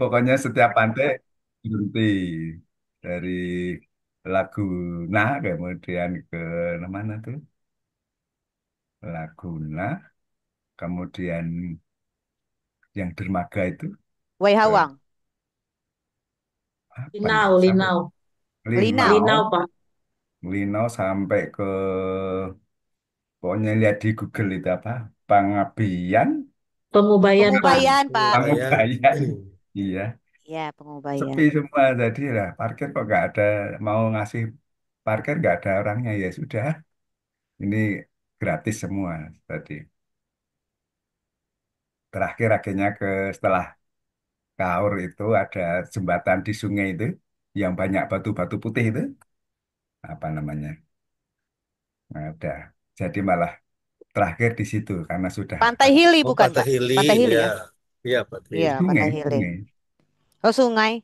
Pokoknya setiap pantai berhenti dari Laguna kemudian ke mana tuh? Laguna, kemudian yang dermaga itu ke Waihawang, apa ya? Linau, Sampai Linau, Linau. Linau, Linau, Pak. Linau sampai ke pokoknya lihat di Google itu apa? Pangabian, Pemubayan, Pak. Pengubayan, Pak. Lumayan. Pangubayan. Iya, Ya, sepi Pengubayan. semua. Jadi lah parkir kok nggak ada, mau ngasih parkir nggak ada orangnya ya sudah. Ini gratis semua tadi. Terakhir akhirnya ke setelah Kaur itu ada jembatan di sungai itu yang banyak batu-batu putih itu apa namanya? Ada. Jadi malah terakhir di situ karena sudah Pantai Hili Oh, bukan, Pantai Pak? Hili, Pantai Hili ya. ya? Iya, Pantai Iya, Hili. Pantai sungai, Hili. sungai, Oh, sungai.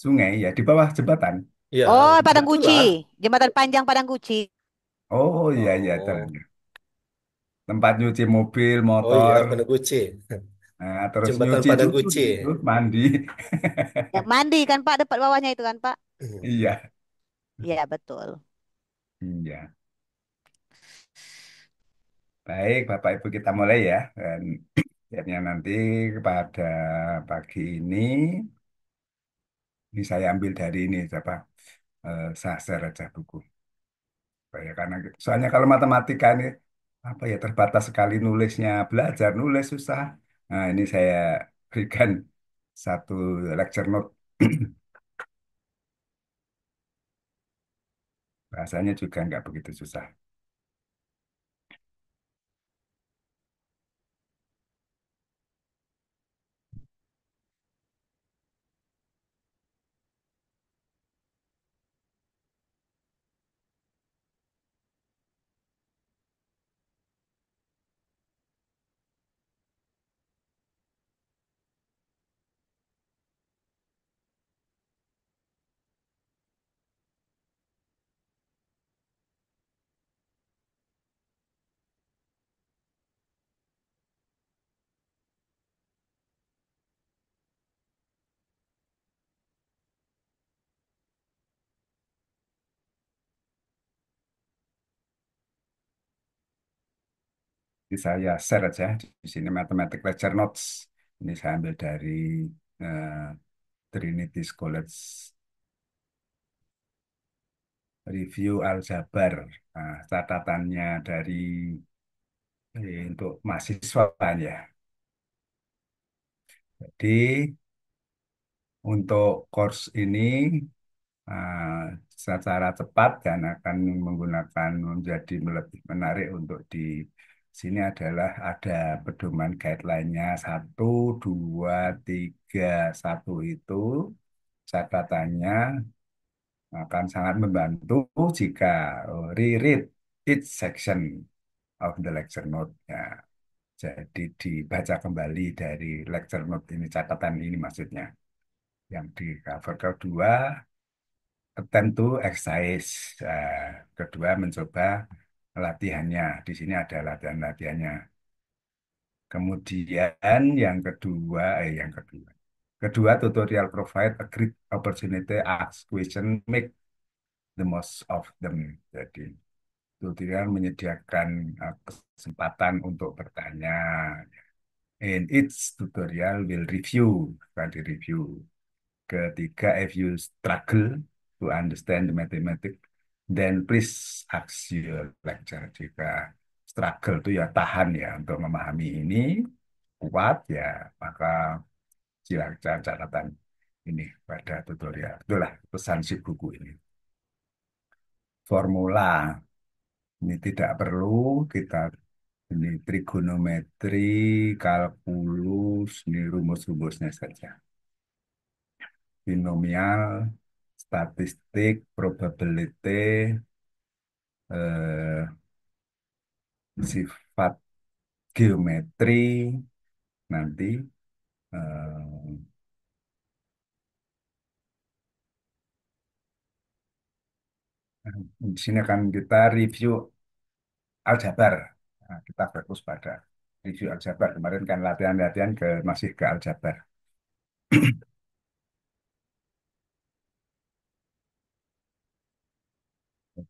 sungai ya di bawah jembatan. Iya, Oh, Padang Guci. kebetulan. Jembatan panjang Padang Guci. Oh iya iya tahu. Oh, Tempat nyuci mobil, oh iya, motor, Padang Guci. nah, terus Jembatan nyuci Padang juga Guci. di situ, mandi. Yang mandi kan, Pak, dekat bawahnya itu kan, Pak? Iya, Iya, betul. iya. Baik, Bapak Ibu kita mulai ya. Dan akhirnya nanti pada pagi ini saya ambil dari ini siapa? Saya share aja buku. Ya, karena soalnya kalau matematika ini apa ya terbatas sekali nulisnya, belajar nulis susah. Nah, ini saya berikan satu lecture note. Bahasanya juga nggak begitu susah. Jadi saya share aja di sini Mathematics Lecture Notes. Ini saya ambil dari eh, Trinity College Review Aljabar. Nah, catatannya dari untuk mahasiswa ya. Jadi untuk course ini ah, secara cepat dan akan menggunakan menjadi lebih menarik untuk di sini adalah ada pedoman guideline-nya satu, dua, tiga, satu itu catatannya akan sangat membantu jika reread each section of the lecture note. Ya, jadi dibaca kembali dari lecture note ini catatan ini maksudnya yang di cover kedua attempt to exercise. Kedua, mencoba latihannya. Di sini ada latihan-latihannya. Kemudian yang kedua, tutorial provide a great opportunity, ask question, make the most of them. Jadi, tutorial menyediakan kesempatan untuk bertanya. And each tutorial will review, akan direview. Ketiga, if you struggle to understand the mathematics, then please ask your lecturer. Jika struggle itu ya tahan ya untuk memahami ini, kuat ya, maka silakan catatan ini pada tutorial. Itulah pesan si buku ini. Formula ini tidak perlu kita ini trigonometri, kalkulus, ini rumus-rumusnya saja. Binomial, statistik, probability, eh, sifat geometri, nanti eh, di sini akan kita review aljabar. Nah, kita fokus pada review aljabar. Kemarin kan latihan-latihan masih ke aljabar.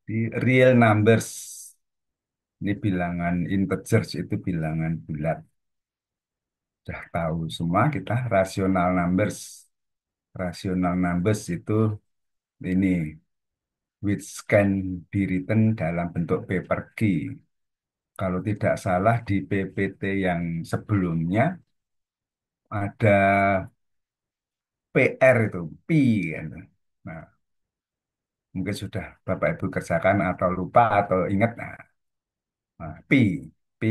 Di real numbers, ini bilangan integers itu bilangan bulat. Sudah tahu semua kita rational numbers. Rational numbers itu ini which can be written dalam bentuk paper key. Kalau tidak salah di PPT yang sebelumnya ada PR itu, pi kan. Nah, mungkin sudah Bapak Ibu kerjakan atau lupa atau ingat. Pi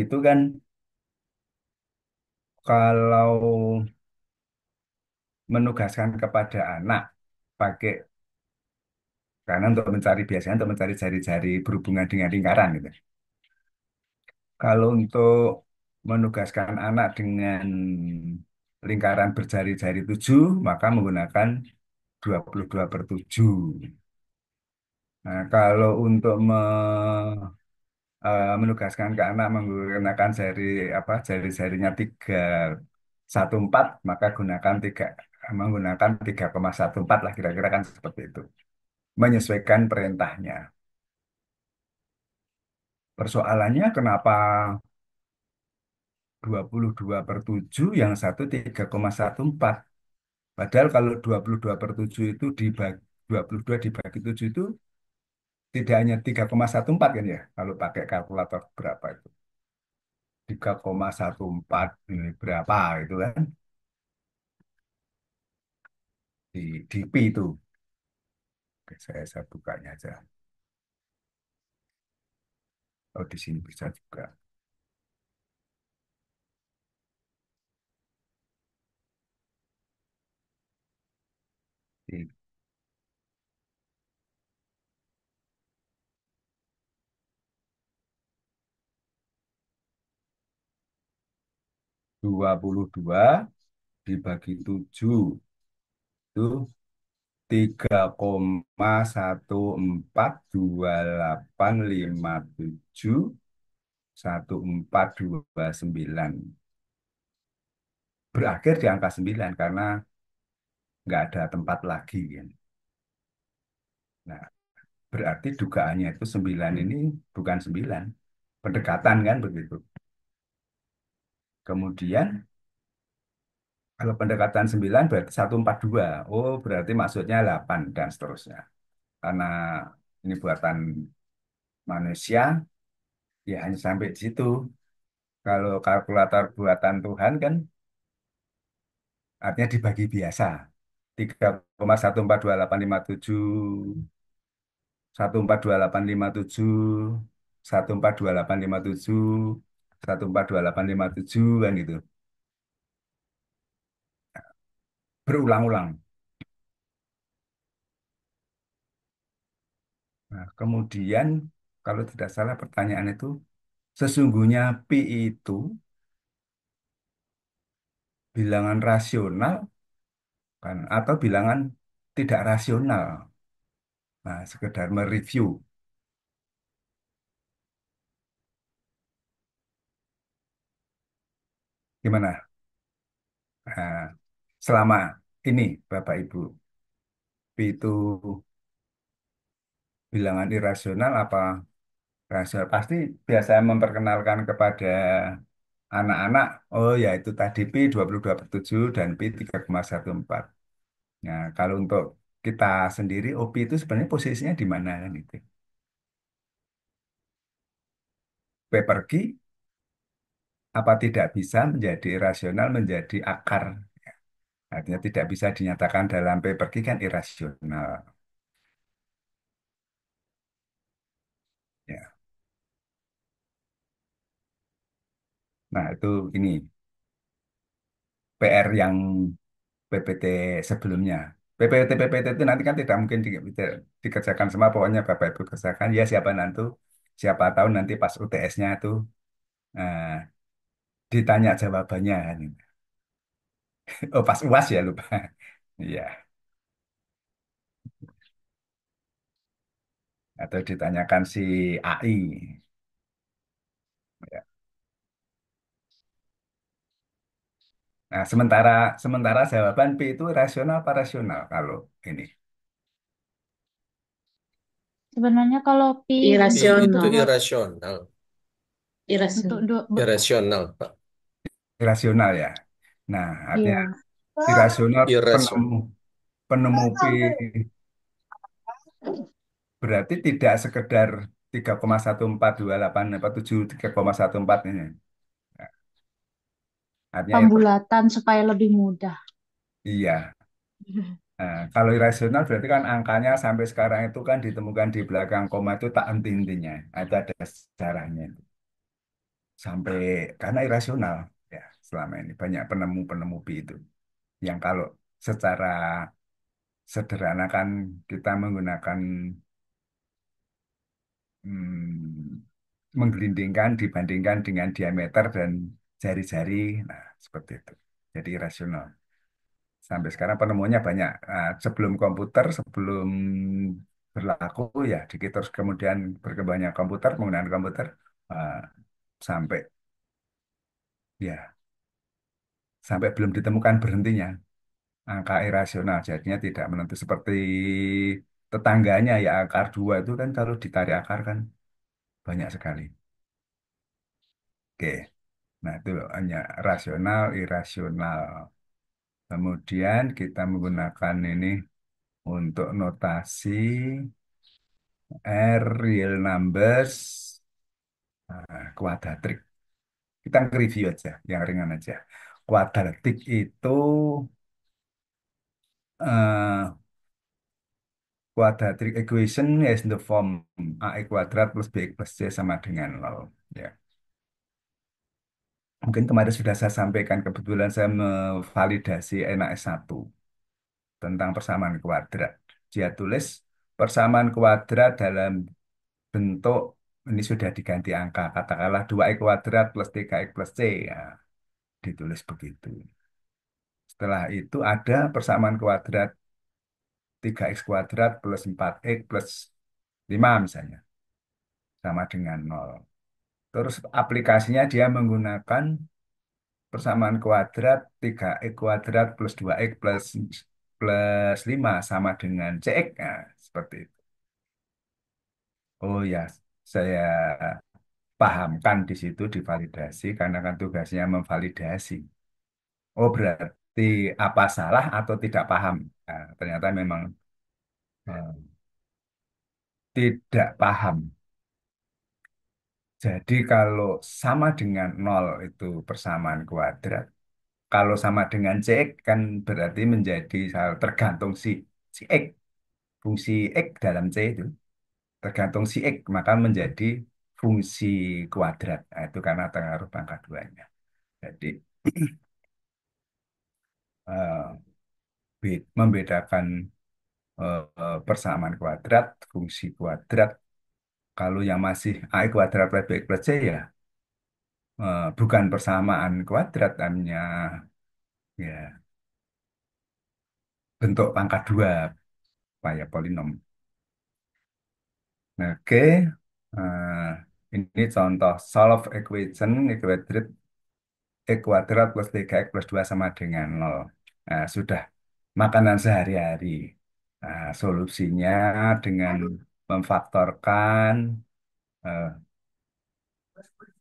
itu kan kalau menugaskan kepada anak pakai karena untuk mencari biasanya untuk mencari jari-jari berhubungan dengan lingkaran gitu. Kalau untuk menugaskan anak dengan lingkaran berjari-jari 7, maka menggunakan 22/7. Nah, kalau untuk menugaskan ke anak menggunakan jari-jarinya 3,14, maka menggunakan 3,14 lah kira-kira kan seperti itu. Menyesuaikan perintahnya. Persoalannya kenapa 22/7 yang satu 3,14. Padahal kalau 22/7 itu dibagi 22 dibagi 7 itu tidak hanya 3,14 kan ya. Kalau pakai kalkulator berapa itu? 3,14 ini berapa itu kan di pi itu. Oke, saya bukanya aja. Oh, di sini bisa juga. Di 22 dibagi 7 itu 3,11428571429 berakhir di angka 9 karena nggak ada tempat lagi kan. Nah, berarti dugaannya itu 9 ini bukan 9, pendekatan kan begitu. Kemudian kalau pendekatan 9 berarti 142. Oh, berarti maksudnya 8 dan seterusnya. Karena ini buatan manusia, ya hanya sampai di situ. Kalau kalkulator buatan Tuhan kan artinya dibagi biasa. 3,142857, 142857, 142857, 142857 kan gitu. Berulang-ulang. Nah, kemudian kalau tidak salah pertanyaan itu, sesungguhnya pi itu bilangan rasional kan atau bilangan tidak rasional. Nah, sekedar mereview gimana. Nah, selama ini Bapak Ibu, pi itu bilangan irasional apa rasional? Pasti biasa memperkenalkan kepada anak-anak, oh ya itu tadi pi 22/7 dan pi 3,14. Nah, kalau untuk kita sendiri, OP itu sebenarnya posisinya di mana kan itu? Paper key apa tidak bisa menjadi rasional menjadi akar. Artinya tidak bisa dinyatakan dalam paper key kan irasional. Ya. Nah, itu ini PR yang PPT sebelumnya. PPT itu nanti kan tidak mungkin dikerjakan semua, pokoknya Bapak Ibu kerjakan. Ya siapa tahu nanti pas UTS-nya itu eh, ditanya jawabannya kan. Oh, pas UAS ya lupa. Iya, atau ditanyakan si AI. Ya. Nah, sementara sementara jawaban P itu rasional apa rasional kalau ini? Sebenarnya kalau pi Pi itu Irasional. irasional. untuk Irasional. Irasional, Pak. Irasional ya. Nah, artinya iya, irasional Irasional. penemu penemu P berarti tidak sekedar 3,1428 apa 73,14 ini. Nah, artinya pembulatan supaya lebih mudah. iya. Nah, kalau irasional berarti kan angkanya sampai sekarang itu kan ditemukan di belakang koma itu tak henti-hentinya. Nah, itu ada sejarahnya itu. Sampai karena irasional ya selama ini banyak penemu-penemu pi itu yang kalau secara sederhana kan kita menggunakan menggelindingkan dibandingkan dengan diameter dan jari-jari. Nah, seperti itu. Jadi irasional. Sampai sekarang penemuannya banyak. Nah, sebelum komputer, sebelum berlaku ya, dikit terus kemudian berkembangnya komputer, penggunaan komputer, ah, sampai ya sampai belum ditemukan berhentinya angka irasional. Jadinya tidak menentu seperti tetangganya ya akar dua itu kan kalau ditarik akar kan banyak sekali. Oke, nah itu hanya rasional, irasional. Kemudian kita menggunakan ini untuk notasi R, real numbers, kuadratik. Kita nge-review aja, yang ringan aja. Kuadratik itu eh, quadratic equation is the form ax kuadrat plus bx plus c sama dengan nol. Ya. Mungkin kemarin sudah saya sampaikan, kebetulan saya memvalidasi NAS1 tentang persamaan kuadrat. Dia tulis persamaan kuadrat dalam bentuk ini sudah diganti angka, katakanlah 2x kuadrat plus 3x plus c. Ya, ditulis begitu. Setelah itu ada persamaan kuadrat 3x kuadrat plus 4x plus 5 misalnya, sama dengan nol. Terus aplikasinya dia menggunakan persamaan kuadrat 3x kuadrat plus 2x plus 5 sama dengan cx. Nah, seperti itu. Oh ya, saya pahamkan di situ divalidasi karena kan tugasnya memvalidasi. Oh berarti apa salah atau tidak paham? Nah, ternyata memang tidak paham. Jadi kalau sama dengan nol itu persamaan kuadrat. Kalau sama dengan cx kan berarti menjadi tergantung si x. Fungsi x dalam c itu tergantung si x maka menjadi fungsi kuadrat. Nah, itu karena pengaruh pangkat duanya. Jadi membedakan persamaan kuadrat, fungsi kuadrat. Kalau yang masih a kuadrat plus bx plus c ya bukan persamaan kuadrat, hanya ya bentuk pangkat dua supaya polinom. Nah, oke. Ini contoh solve equation kuadrat x kuadrat plus 3x plus 2 sama dengan nol. Nah, sudah makanan sehari-hari. Nah, solusinya dengan memfaktorkan eh,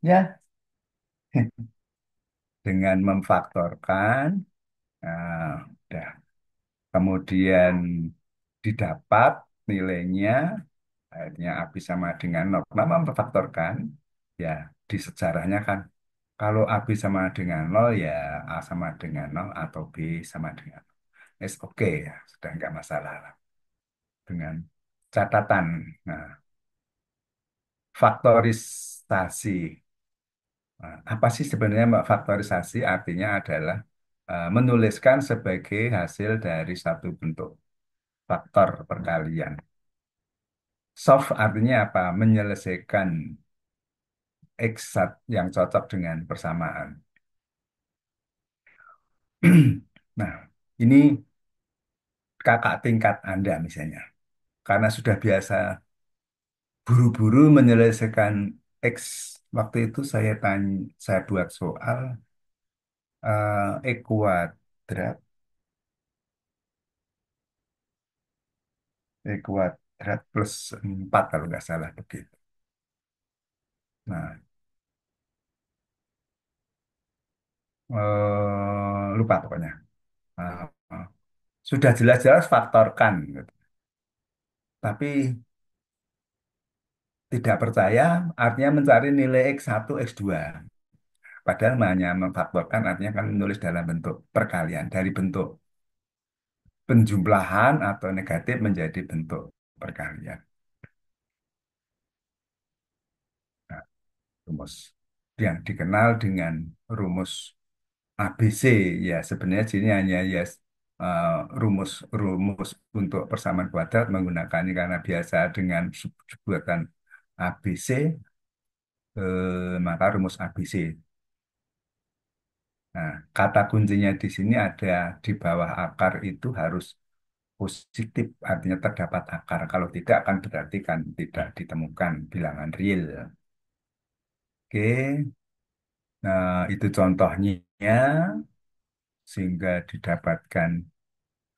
ya dengan memfaktorkan udah. Kemudian didapat nilainya akhirnya A sama dengan nol. Kenapa memfaktorkan? Ya, di sejarahnya kan kalau A sama dengan nol ya A sama dengan nol atau B sama dengan nol. It's oke ya, sudah nggak masalah lah. Dengan catatan. Nah, faktorisasi. Nah, apa sih sebenarnya Mbak faktorisasi? Artinya adalah menuliskan sebagai hasil dari satu bentuk faktor perkalian. Solve artinya apa? Menyelesaikan eksat yang cocok dengan persamaan. Nah, ini kakak tingkat Anda misalnya. Karena sudah biasa buru-buru menyelesaikan X. Waktu itu saya buat soal X kuadrat, plus 4 kalau nggak salah begitu. Nah, lupa pokoknya. Eh, eh, sudah jelas-jelas faktorkan, gitu. Tapi tidak percaya artinya mencari nilai X1, X2. Padahal hanya memfaktorkan artinya kan menulis dalam bentuk perkalian. Dari bentuk penjumlahan atau negatif menjadi bentuk perkalian. Nah, rumus yang dikenal dengan rumus ABC, ya sebenarnya sini hanya ya eh, rumus rumus untuk persamaan kuadrat menggunakan ini karena biasa dengan sebutan ABC, maka rumus ABC. Nah, kata kuncinya di sini ada di bawah akar itu harus positif, artinya terdapat akar. Kalau tidak akan berarti kan tidak ditemukan bilangan real. Oke, nah itu contohnya sehingga didapatkan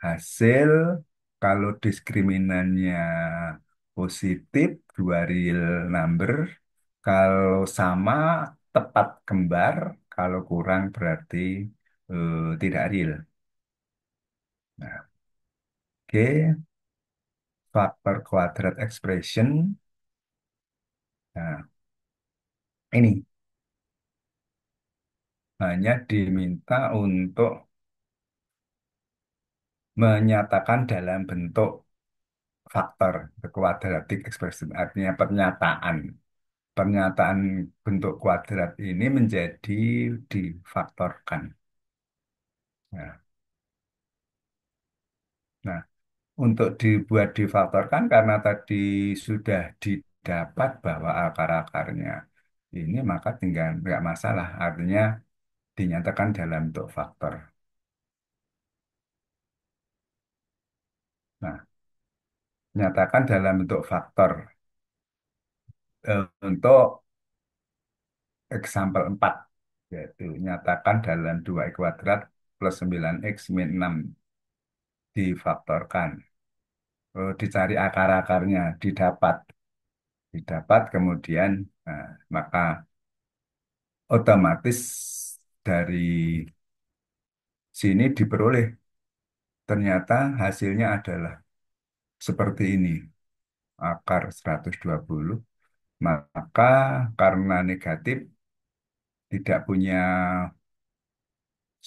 hasil kalau diskriminannya positif, dua real number. Kalau sama, tepat kembar. Kalau kurang berarti tidak real. Nah, oke, faktor kuadrat expression. Nah, ini hanya diminta untuk menyatakan dalam bentuk faktor quadratic expression, artinya pernyataan. Pernyataan bentuk kuadrat ini menjadi difaktorkan. Nah, nah, untuk dibuat difaktorkan karena tadi sudah didapat bahwa akar-akarnya ini maka tinggal nggak masalah. Artinya dinyatakan dalam bentuk faktor. Nah, nyatakan dalam bentuk faktor untuk example 4 yaitu nyatakan dalam 2x kuadrat plus 9x min 6 difaktorkan. Dicari akar-akarnya, didapat kemudian maka otomatis dari sini diperoleh ternyata hasilnya adalah seperti ini, akar 120, maka karena negatif tidak punya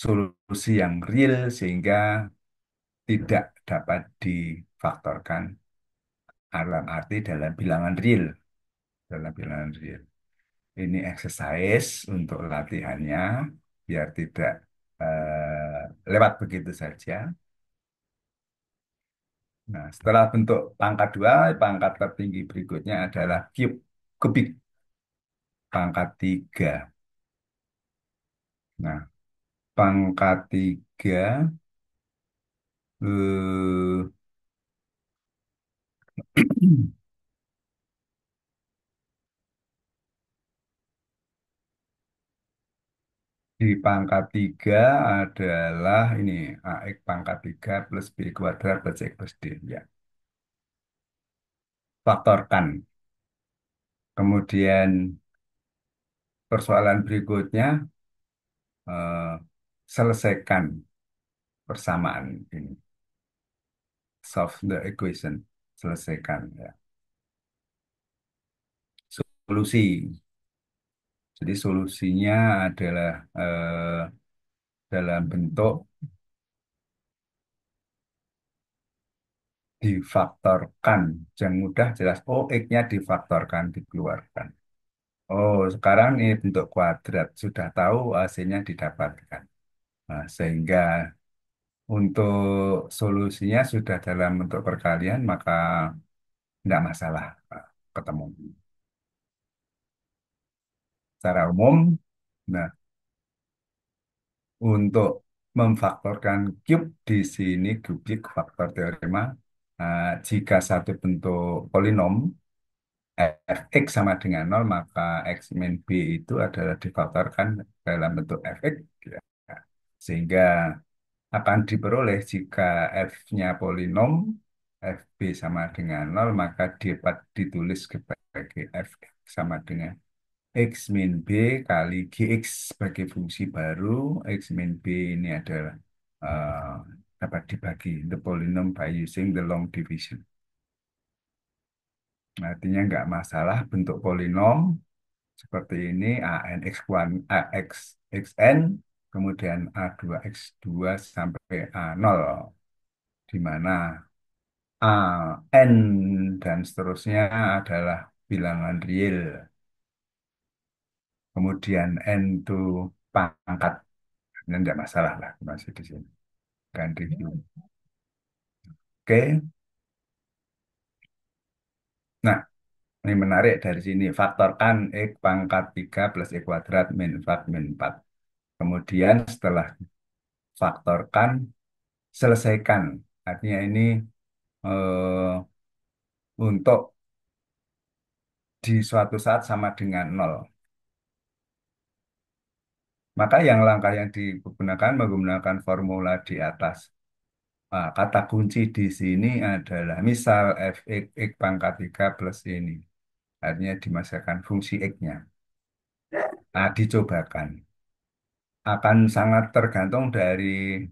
solusi yang real sehingga tidak dapat difaktorkan dalam arti dalam bilangan real. Ini exercise untuk latihannya biar tidak lewat begitu saja. Nah, setelah bentuk pangkat 2, pangkat tertinggi berikutnya adalah kubik pangkat 3. Nah, pangkat 3 eh, di pangkat 3 adalah ini AX pangkat 3 plus B kuadrat plus C plus D. Ya, faktorkan. Kemudian persoalan berikutnya eh, selesaikan persamaan ini. Solve the equation. Selesaikan ya. Solusi. Jadi solusinya adalah dalam bentuk difaktorkan. Yang mudah jelas, oh X-nya difaktorkan, dikeluarkan. Oh, sekarang ini bentuk kuadrat. Sudah tahu hasilnya didapatkan. Nah, sehingga untuk solusinya sudah dalam bentuk perkalian, maka tidak masalah ketemu. Secara umum, nah untuk memfaktorkan cube di sini kubik faktor teorema, jika satu bentuk polinom fx sama dengan nol maka x min b itu adalah difaktorkan dalam bentuk fx, ya. Sehingga akan diperoleh jika f-nya polinom FB sama dengan nol, maka dapat ditulis sebagai Fx sama dengan X min B kali Gx sebagai fungsi baru. X min B ini adalah eh, dapat dibagi the polynomial by using the long division. Artinya nggak masalah bentuk polinom seperti ini AN X1, AX, XN, kemudian A2, X2 sampai A0, di mana A, N, dan seterusnya adalah bilangan real. Kemudian N itu pangkat, ini tidak masalah lah, masih di sini. Kan review. Oke, nah ini menarik dari sini. Faktorkan X pangkat 3 plus X kuadrat min 4 min 4. Kemudian setelah faktorkan, selesaikan. Artinya ini eh, untuk di suatu saat sama dengan nol. Maka yang langkah yang digunakan menggunakan formula di atas. Kata kunci di sini adalah misal fx x pangkat 3 plus ini. Artinya dimasukkan fungsi x-nya. Dicobakan. Akan sangat tergantung dari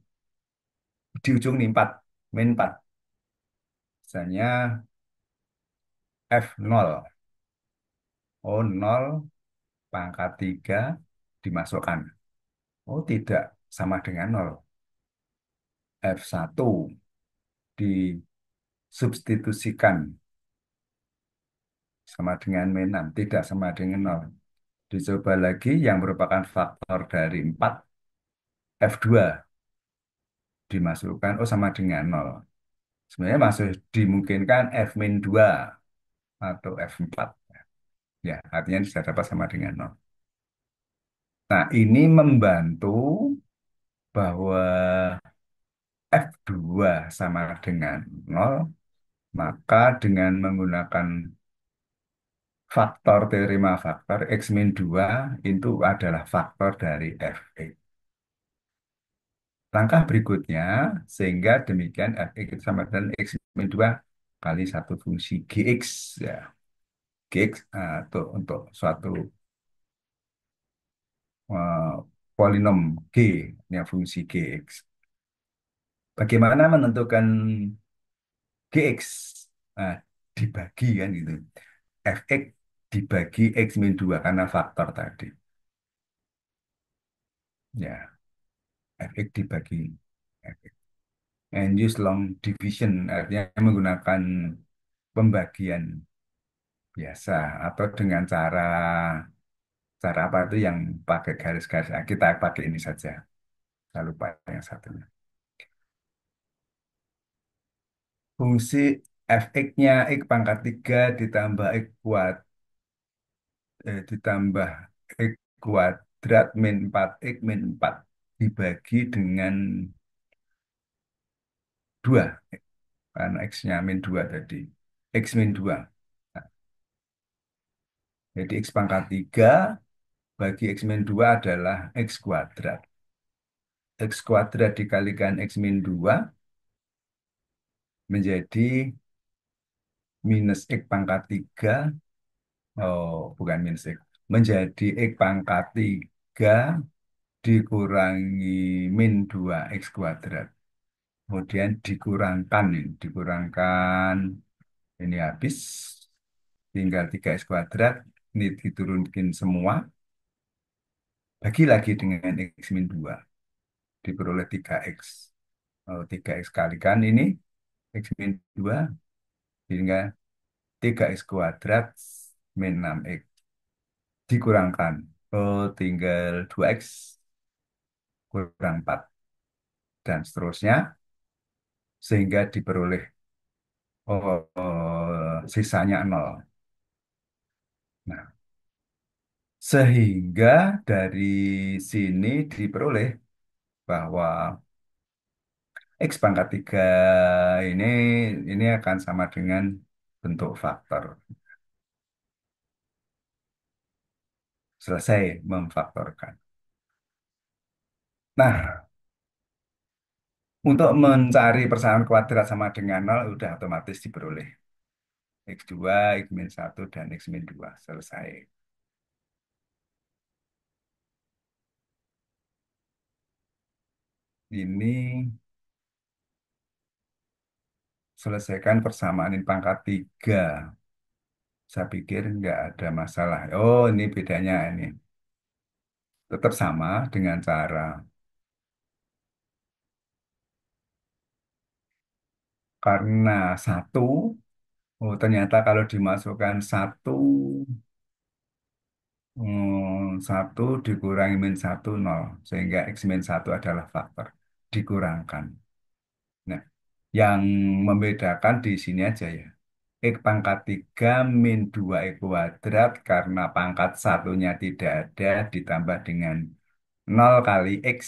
di ujung nih 4, min 4. Misalnya F0. Oh, 0 pangkat 3 dimasukkan. Oh, tidak sama dengan nol. F1 disubstitusikan sama dengan min 6, tidak sama dengan nol. Dicoba lagi yang merupakan faktor dari 4, F2 dimasukkan, oh sama dengan nol. Sebenarnya masih dimungkinkan F-2 atau F4. Ya, artinya bisa dapat sama dengan nol. Nah, ini membantu bahwa F2 sama dengan nol, maka dengan menggunakan faktor teorema faktor X min 2 itu adalah faktor dari Fx. Langkah berikutnya, sehingga demikian Fx itu sama dengan X min 2 kali satu fungsi Gx. Ya. Gx untuk suatu eh, polinom G, yang fungsi Gx. Bagaimana menentukan Gx? Nah, dibagi kan gitu. Fx dibagi X min 2 karena faktor tadi. Ya, Fx dibagi Fx. And use long division, artinya menggunakan pembagian biasa atau dengan cara cara apa itu yang pakai garis-garis. Nah, kita pakai ini saja. Saya lupa yang satunya. Fungsi fx-nya x pangkat 3 ditambah x ditambah x kuadrat min 4x min 4 dibagi dengan 2 karena x-nya min 2 tadi. X min 2. Nah, jadi x pangkat 3 bagi x min 2 adalah x kuadrat. X kuadrat dikalikan x min 2 menjadi minus x pangkat 3. Oh, bukan minus x. Menjadi x pangkat 3 dikurangi min 2 x kuadrat. Kemudian dikurangkan, ini. Dikurangkan, ini habis. Tinggal 3x kuadrat. Ini diturunkan semua. Bagi lagi dengan x min 2. Diperoleh 3x. Oh, 3x kalikan ini. X min 2. Hingga 3x kuadrat min 6x. Dikurangkan. Oh, tinggal 2x kurang 4. Dan seterusnya. Sehingga diperoleh sisanya 0. Nah, sehingga dari sini diperoleh bahwa X pangkat 3 ini akan sama dengan bentuk faktor. Selesai memfaktorkan. Nah, Untuk mencari persamaan kuadrat sama dengan nol, udah otomatis diperoleh. X2, X-1, dan X-2. Selesai. Ini selesaikan persamaan ini pangkat 3. Saya pikir nggak ada masalah. Oh, ini bedanya ini. Tetap sama dengan cara. Karena satu, oh ternyata kalau dimasukkan satu, satu dikurangi min satu, nol. Sehingga X min satu adalah faktor. Dikurangkan. Nah, yang membedakan di sini aja ya. X pangkat 3 min 2 X kuadrat karena pangkat satunya tidak ada ditambah dengan nol kali X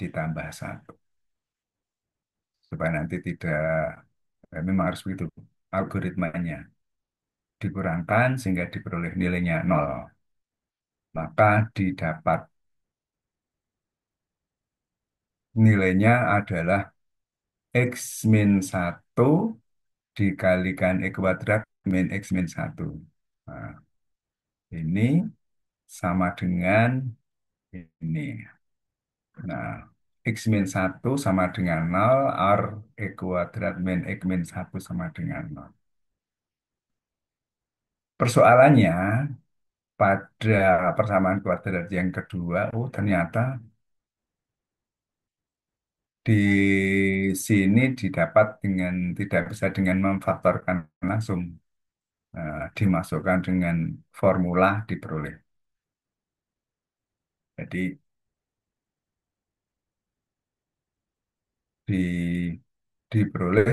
ditambah satu. Supaya nanti tidak, memang harus begitu algoritmanya. Dikurangkan sehingga diperoleh nilainya nol. Maka didapat nilainya adalah X min satu dikalikan X kuadrat min X min satu. Nah, ini sama dengan ini. Nah, X min satu sama dengan nol, R X kuadrat min X min satu sama dengan nol. Persoalannya, pada persamaan kuadrat yang kedua, oh ternyata di sini didapat dengan tidak bisa dengan memfaktorkan langsung. Dimasukkan dengan formula diperoleh. Jadi di, diperoleh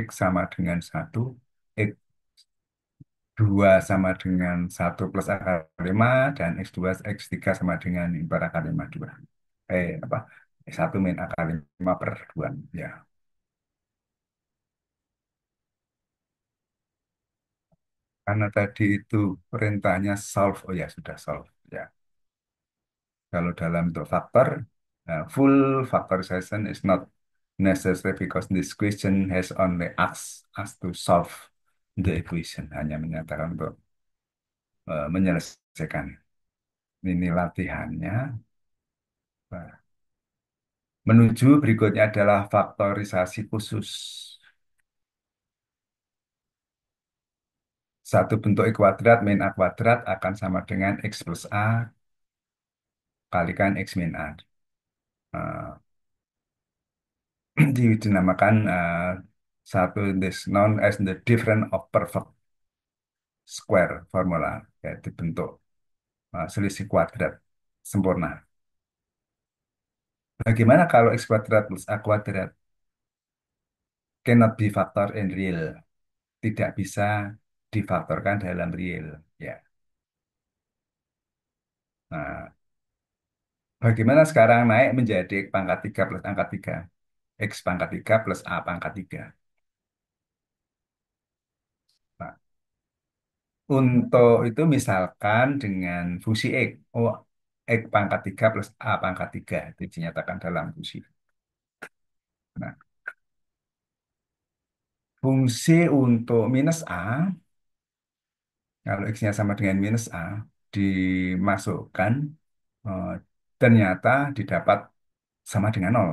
X sama dengan satu, X 2 sama dengan satu plus akar 5, dan X2, X3 sama dengan bar akar 5, 2. Apa? X1 min akar 5 per 2. Ya. Karena tadi itu perintahnya solve. Oh ya, sudah solve. Ya. Kalau dalam bentuk faktor, full factorization is not necessary because this question has only asked us to solve the equation. Hanya menyatakan untuk menyelesaikan. Ini latihannya. Nah, menuju berikutnya adalah faktorisasi khusus. Satu bentuk X kuadrat min A kuadrat akan sama dengan X plus A kalikan X min A. Eh, dinamakan satu this known as the difference of perfect square formula, yaitu bentuk selisih kuadrat sempurna. Bagaimana kalau X kuadrat plus A kuadrat cannot be factored in real? Tidak bisa difaktorkan dalam real. Ya. Nah, bagaimana sekarang naik menjadi X pangkat 3 plus angka 3? X pangkat 3 plus A pangkat 3. Nah, untuk itu misalkan dengan fungsi X. Oh, X pangkat 3 plus A pangkat 3. Itu dinyatakan dalam fungsi. Nah, fungsi untuk minus A, kalau X-nya sama dengan minus A, dimasukkan, eh, ternyata didapat sama dengan nol.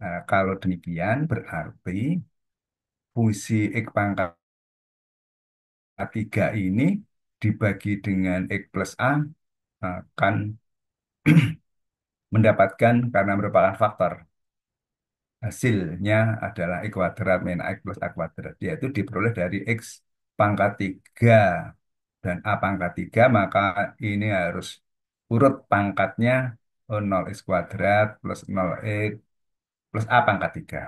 Nah, kalau demikian berarti fungsi X pangkat 3 ini dibagi dengan X plus A akan mendapatkan karena merupakan faktor. Hasilnya adalah X kuadrat min X plus A kuadrat, yaitu diperoleh dari X pangkat 3 dan A pangkat 3, maka ini harus urut pangkatnya 0 X kuadrat plus 0 X plus A pangkat 3.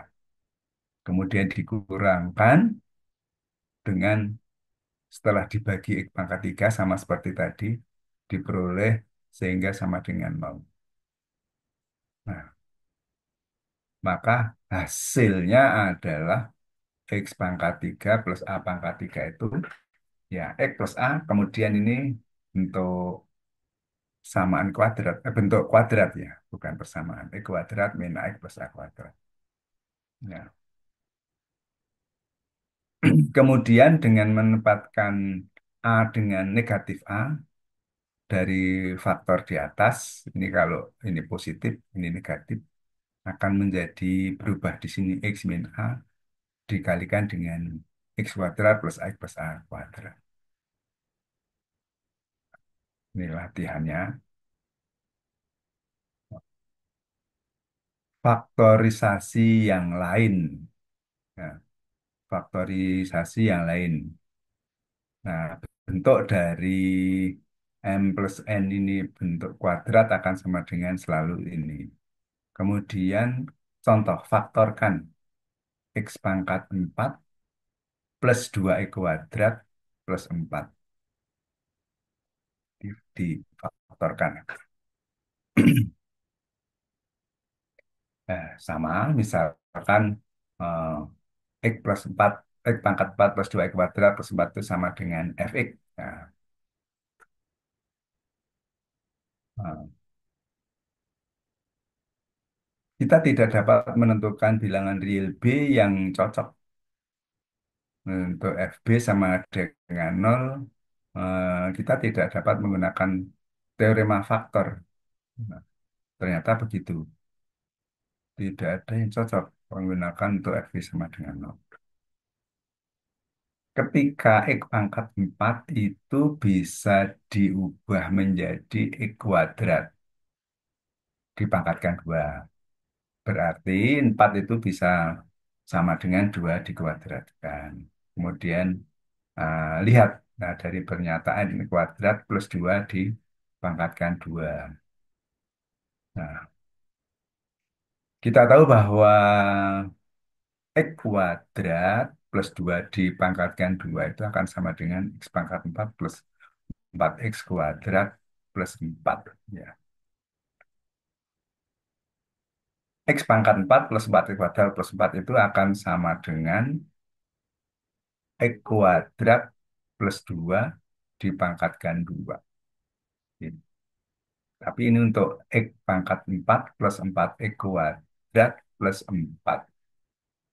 Kemudian dikurangkan dengan setelah dibagi X pangkat 3 sama seperti tadi, diperoleh sehingga sama dengan 0. Nah, maka hasilnya adalah X pangkat 3 plus A pangkat 3 itu ya X plus A, kemudian ini bentuk samaan kuadrat, bentuk kuadrat ya, bukan persamaan. X kuadrat min X plus A kuadrat. Ya. Kemudian dengan menempatkan A dengan negatif A dari faktor di atas, ini kalau ini positif, ini negatif, akan menjadi berubah di sini X min A dikalikan dengan X kuadrat plus A plus A kuadrat. Ini latihannya. Faktorisasi yang lain. Ya, faktorisasi yang lain. Nah, bentuk dari M plus N ini bentuk kuadrat akan sama dengan selalu ini. Kemudian contoh faktorkan X pangkat 4 plus 2 X kuadrat plus 4. Difaktorkan. Sama, misalkan eh, X plus 4, X pangkat 4 plus 2 X kuadrat plus 4 itu sama dengan Fx. Nah, eh, kita tidak dapat menentukan bilangan real B yang cocok untuk FB sama dengan nol. Kita tidak dapat menggunakan teorema faktor. Nah, ternyata begitu. Tidak ada yang cocok menggunakan untuk FB sama dengan nol. Ketika X pangkat 4 itu bisa diubah menjadi X kuadrat, dipangkatkan 2. Berarti 4 itu bisa sama dengan 2 dikuadratkan. Kemudian lihat, nah dari pernyataan ini kuadrat plus 2 dipangkatkan 2. Nah, kita tahu bahwa X kuadrat plus 2 dipangkatkan 2 itu akan sama dengan X pangkat 4 plus 4X kuadrat plus 4. Ya. X pangkat 4 plus 4X kuadrat plus 4 itu akan sama dengan X kuadrat plus 2 dipangkatkan 2. Tapi ini untuk X pangkat 4 plus 4X kuadrat plus 4.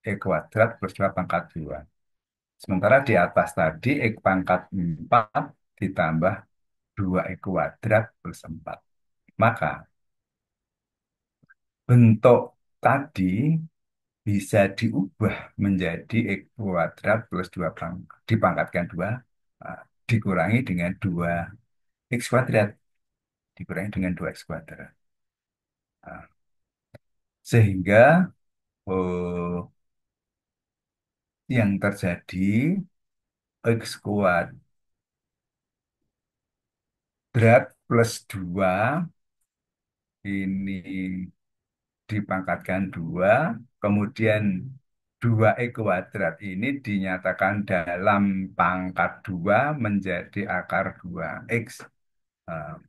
X kuadrat plus 2 pangkat 2. Sementara di atas tadi X pangkat 4 ditambah 2X kuadrat plus 4. Maka bentuk tadi bisa diubah menjadi X kuadrat plus 2 dipangkatkan 2 dikurangi dengan 2X kuadrat. Dikurangi dengan 2X kuadrat. Nah, sehingga oh, yang terjadi X kuadrat plus 2 ini dipangkatkan 2, kemudian 2X kuadrat ini dinyatakan dalam pangkat 2 menjadi akar 2X. Nah,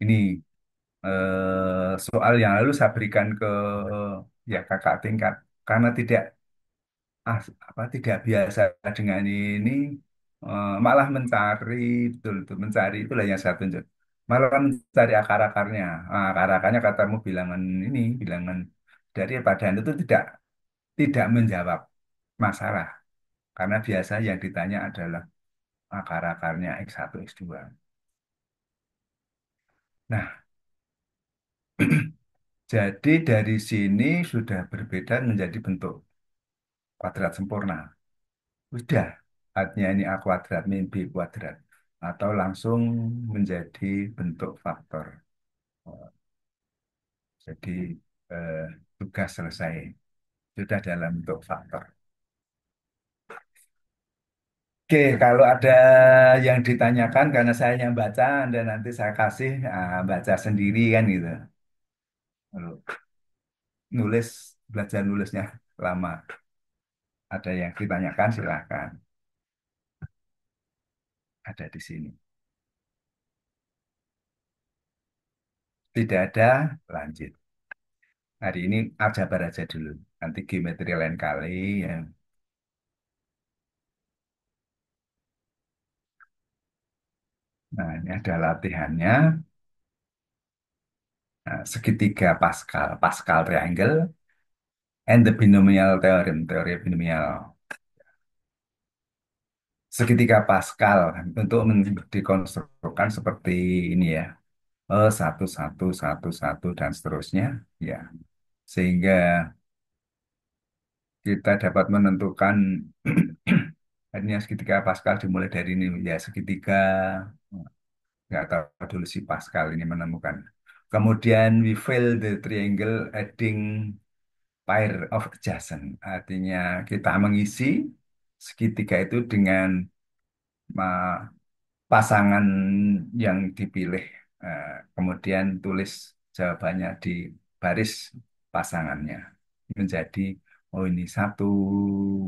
ini soal yang lalu saya berikan ke ya kakak tingkat karena tidak biasa dengan ini, malah mencari betul betul mencari itulah yang saya tunjuk, malah mencari akar-akarnya. Akar-akarnya katamu bilangan ini bilangan dari padahal itu tidak menjawab masalah karena biasa yang ditanya adalah akar-akarnya X1 X2. Nah, jadi dari sini sudah berbeda menjadi bentuk kuadrat sempurna. Sudah, artinya ini A kuadrat min B kuadrat. Atau langsung menjadi bentuk faktor. Jadi eh, tugas selesai. Sudah dalam bentuk faktor. Oke, kalau ada yang ditanyakan karena saya yang baca dan nanti saya kasih baca sendiri kan gitu. Kalau nulis, belajar nulisnya lama. Ada yang ditanyakan silahkan. Ada di sini. Tidak ada, lanjut. Hari ini aljabar aja dulu. Nanti geometri lain kali ya. Nah, ini ada latihannya. Nah, segitiga Pascal, Pascal triangle, And the binomial theorem, teori binomial. Segitiga Pascal kan, untuk dikonstruksikan seperti ini ya. Satu, satu, satu, satu, dan seterusnya. Ya, sehingga kita dapat menentukan artinya segitiga Pascal dimulai dari ini ya segitiga nggak tahu dulu si Pascal ini menemukan. Kemudian we fill the triangle adding pair of adjacent. Artinya kita mengisi segitiga itu dengan pasangan yang dipilih. Kemudian tulis jawabannya di baris pasangannya. Menjadi, oh ini satu,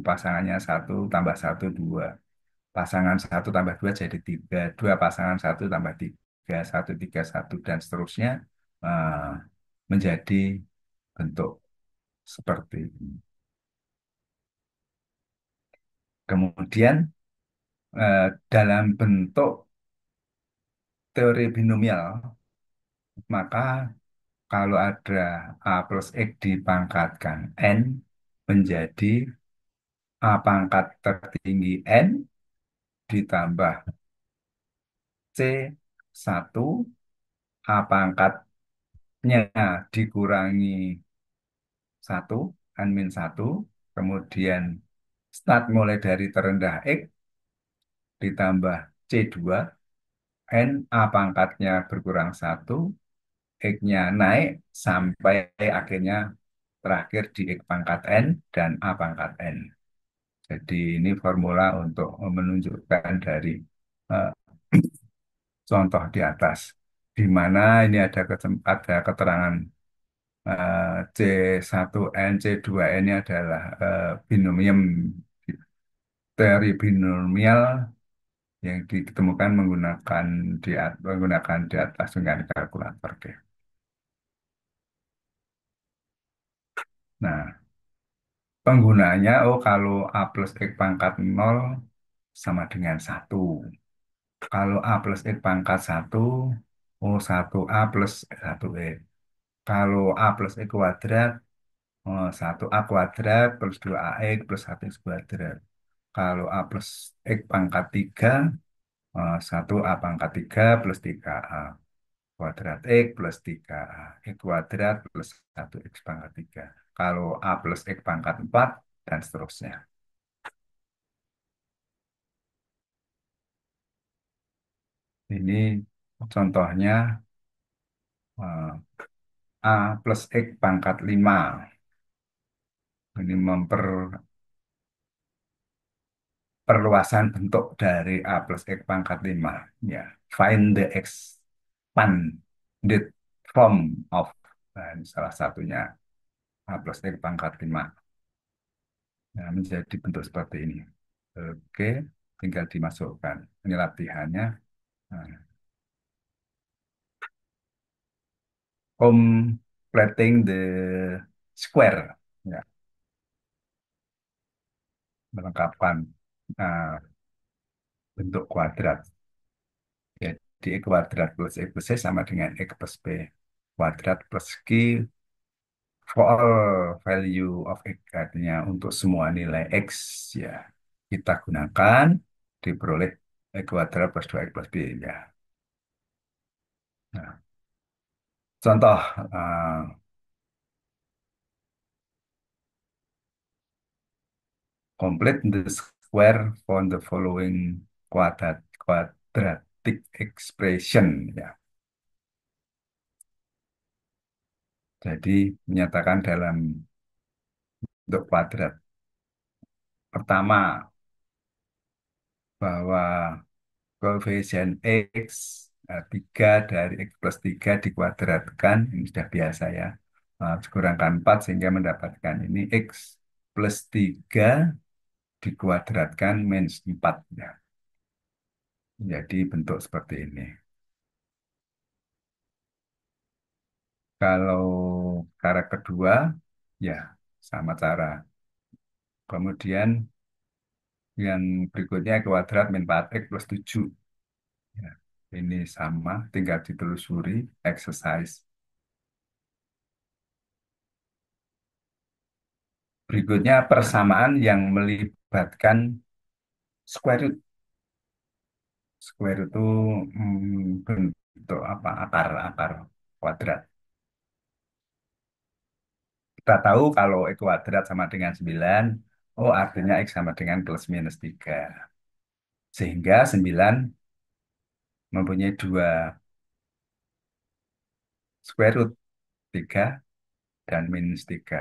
pasangannya satu, tambah satu, dua. Pasangan satu tambah dua jadi tiga. Dua pasangan satu tambah tiga, satu, tiga, satu, dan seterusnya. eh, Menjadi bentuk seperti ini. Kemudian dalam bentuk teori binomial, maka kalau ada A plus X dipangkatkan N menjadi A pangkat tertinggi N ditambah C satu A pangkatnya dikurangi satu N min satu, kemudian start mulai dari terendah X ditambah C2 N A pangkatnya berkurang satu, X-nya naik sampai akhirnya terakhir di X pangkat N dan A pangkat N. Jadi ini formula untuk menunjukkan dari eh, contoh di atas, di mana ini ada keterangan C1N, C2N ini adalah binomium teori binomial yang ditemukan menggunakan di atas dengan kalkulator. Oke. Nah, penggunanya, oh kalau A plus X pangkat nol sama dengan satu. Kalau A plus X pangkat satu, oh satu A plus satu X. Kalau A plus X kuadrat, oh satu A kuadrat plus dua AX plus satu X kuadrat. Kalau A plus X pangkat tiga, satu A pangkat tiga plus tiga A kuadrat X plus tiga A. X kuadrat plus satu X pangkat tiga. Kalau A plus X pangkat 4, dan seterusnya. Ini contohnya eh, A plus X pangkat 5. Ini perluasan bentuk dari A plus X pangkat 5. Ya. Find the expanded form of, nah, ini salah satunya A plus X pangkat 5. Nah, menjadi bentuk seperti ini. Oke, tinggal dimasukkan. Ini latihannya. Nah, completing the square. Ya, melengkapkan nah, bentuk kuadrat. Jadi X kuadrat plus X plus C sama dengan X plus B kuadrat plus Q for all value of X. Artinya untuk semua nilai X ya kita gunakan diperoleh X kuadrat plus 2X plus B ya. Nah, contoh complete the square for the following quadratic expression ya. Jadi menyatakan dalam bentuk kuadrat. Pertama, bahwa koefisien X 3 dari X plus 3 dikuadratkan, ini sudah biasa ya, dikurangkan 4 sehingga mendapatkan ini X plus 3 dikuadratkan minus 4 ya. Jadi bentuk seperti ini. Kalau cara kedua, ya sama cara. Kemudian yang berikutnya kuadrat min 4x plus 7. Ya, ini sama, tinggal ditelusuri exercise. Berikutnya persamaan yang melibatkan square root. Square root itu bentuk apa? Akar kuadrat. Kita tahu kalau X kuadrat sama dengan 9, oh artinya X sama dengan plus minus 3. Sehingga 9 mempunyai dua square root, 3 dan minus 3.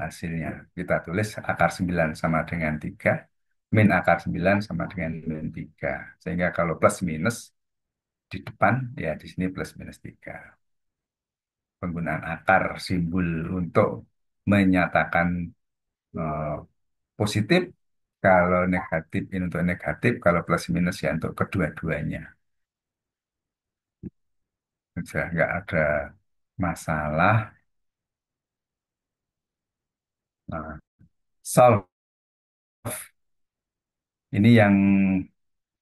Hasilnya kita tulis akar 9 sama dengan 3, min akar 9 sama dengan min 3. Sehingga kalau plus minus di depan, ya di sini plus minus 3. Penggunaan akar simbol untuk menyatakan eh, positif, kalau negatif ini untuk negatif, kalau plus minus ya untuk kedua-duanya. Sudah nggak ada masalah. Nah, solve ini yang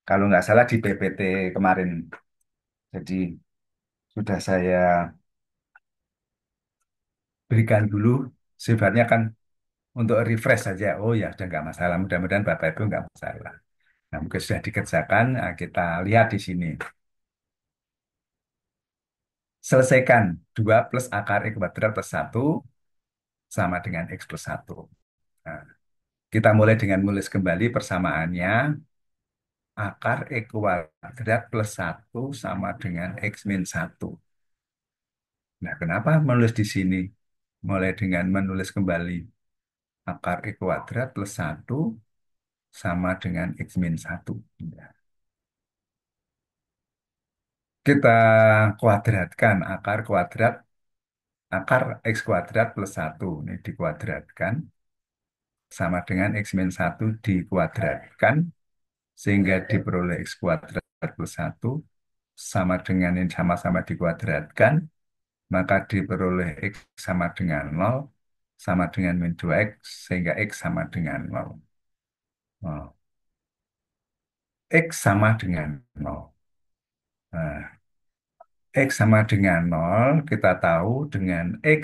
kalau nggak salah di PPT kemarin. Jadi sudah saya berikan dulu, sifatnya kan untuk refresh saja. Oh ya, sudah nggak masalah. Mudah-mudahan Bapak Ibu nggak masalah. Nah, mungkin sudah dikerjakan. Nah, kita lihat di sini. Selesaikan 2 plus akar X kuadrat plus 1 sama dengan X plus 1. Nah, kita mulai dengan menulis kembali persamaannya. Akar X kuadrat plus 1 sama dengan X min 1. Nah, kenapa menulis di sini? Mulai dengan menulis kembali akar X kuadrat plus 1 sama dengan X min 1. Ya. Kita kuadratkan akar X kuadrat plus 1. Ini dikuadratkan sama dengan X min 1 dikuadratkan sehingga diperoleh X kuadrat plus 1 sama dengan ini sama-sama dikuadratkan, maka diperoleh X sama dengan 0 sama dengan min 2X sehingga X sama dengan 0. Oh, X sama dengan 0. Nah, X sama dengan 0, kita tahu dengan X,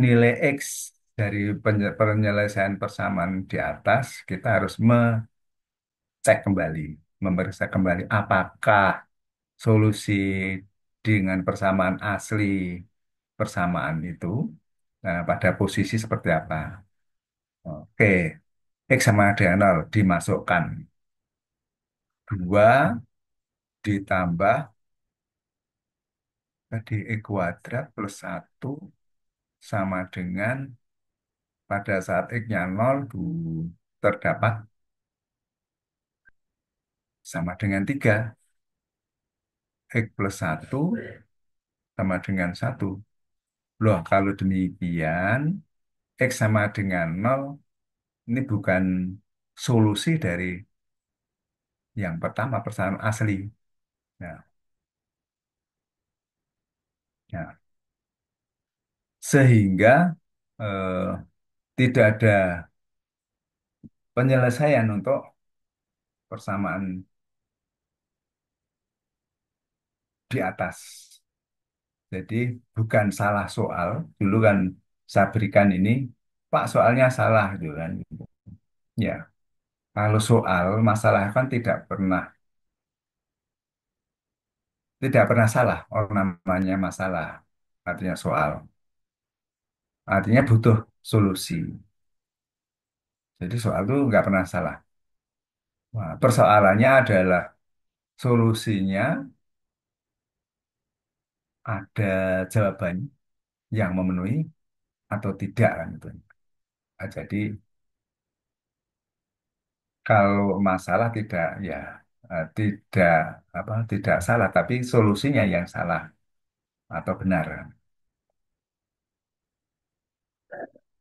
nilai X dari penyelesaian persamaan di atas, kita harus cek kembali, memeriksa kembali apakah solusi dengan persamaan asli persamaan itu pada posisi seperti apa. Oke, X sama dengan 0 dimasukkan. 2 ditambah tadi X kuadrat plus 1 sama dengan pada saat X-nya 0 terdapat sama dengan 3. X plus 1 sama dengan 1. Loh, kalau demikian, X sama dengan 0, ini bukan solusi dari yang pertama, persamaan asli. Nah, ya. Sehingga eh, tidak ada penyelesaian untuk persamaan di atas. Jadi bukan salah soal. Dulu kan saya berikan ini, Pak soalnya salah gitu kan. Ya, kalau soal masalah kan tidak pernah salah. Orang namanya masalah artinya soal. Artinya butuh solusi. Jadi soal itu nggak pernah salah. Nah, persoalannya adalah solusinya ada jawaban yang memenuhi atau tidak kan itu. Nah, jadi kalau masalah tidak ya tidak tidak salah tapi solusinya yang salah atau benar.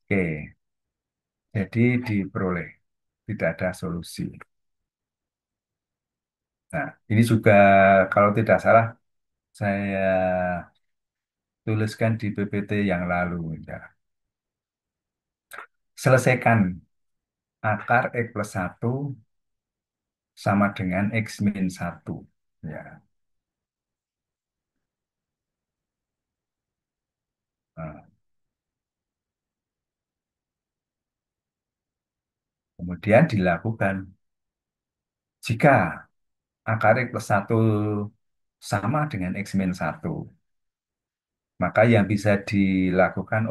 Oke, jadi diperoleh tidak ada solusi. Nah, ini juga kalau tidak salah saya tuliskan di PPT yang lalu ya. Selesaikan akar X plus 1 sama dengan X min 1. Ya. Nah, Kemudian dilakukan. Jika akar X plus 1 sama dengan X min 1, maka yang bisa dilakukan,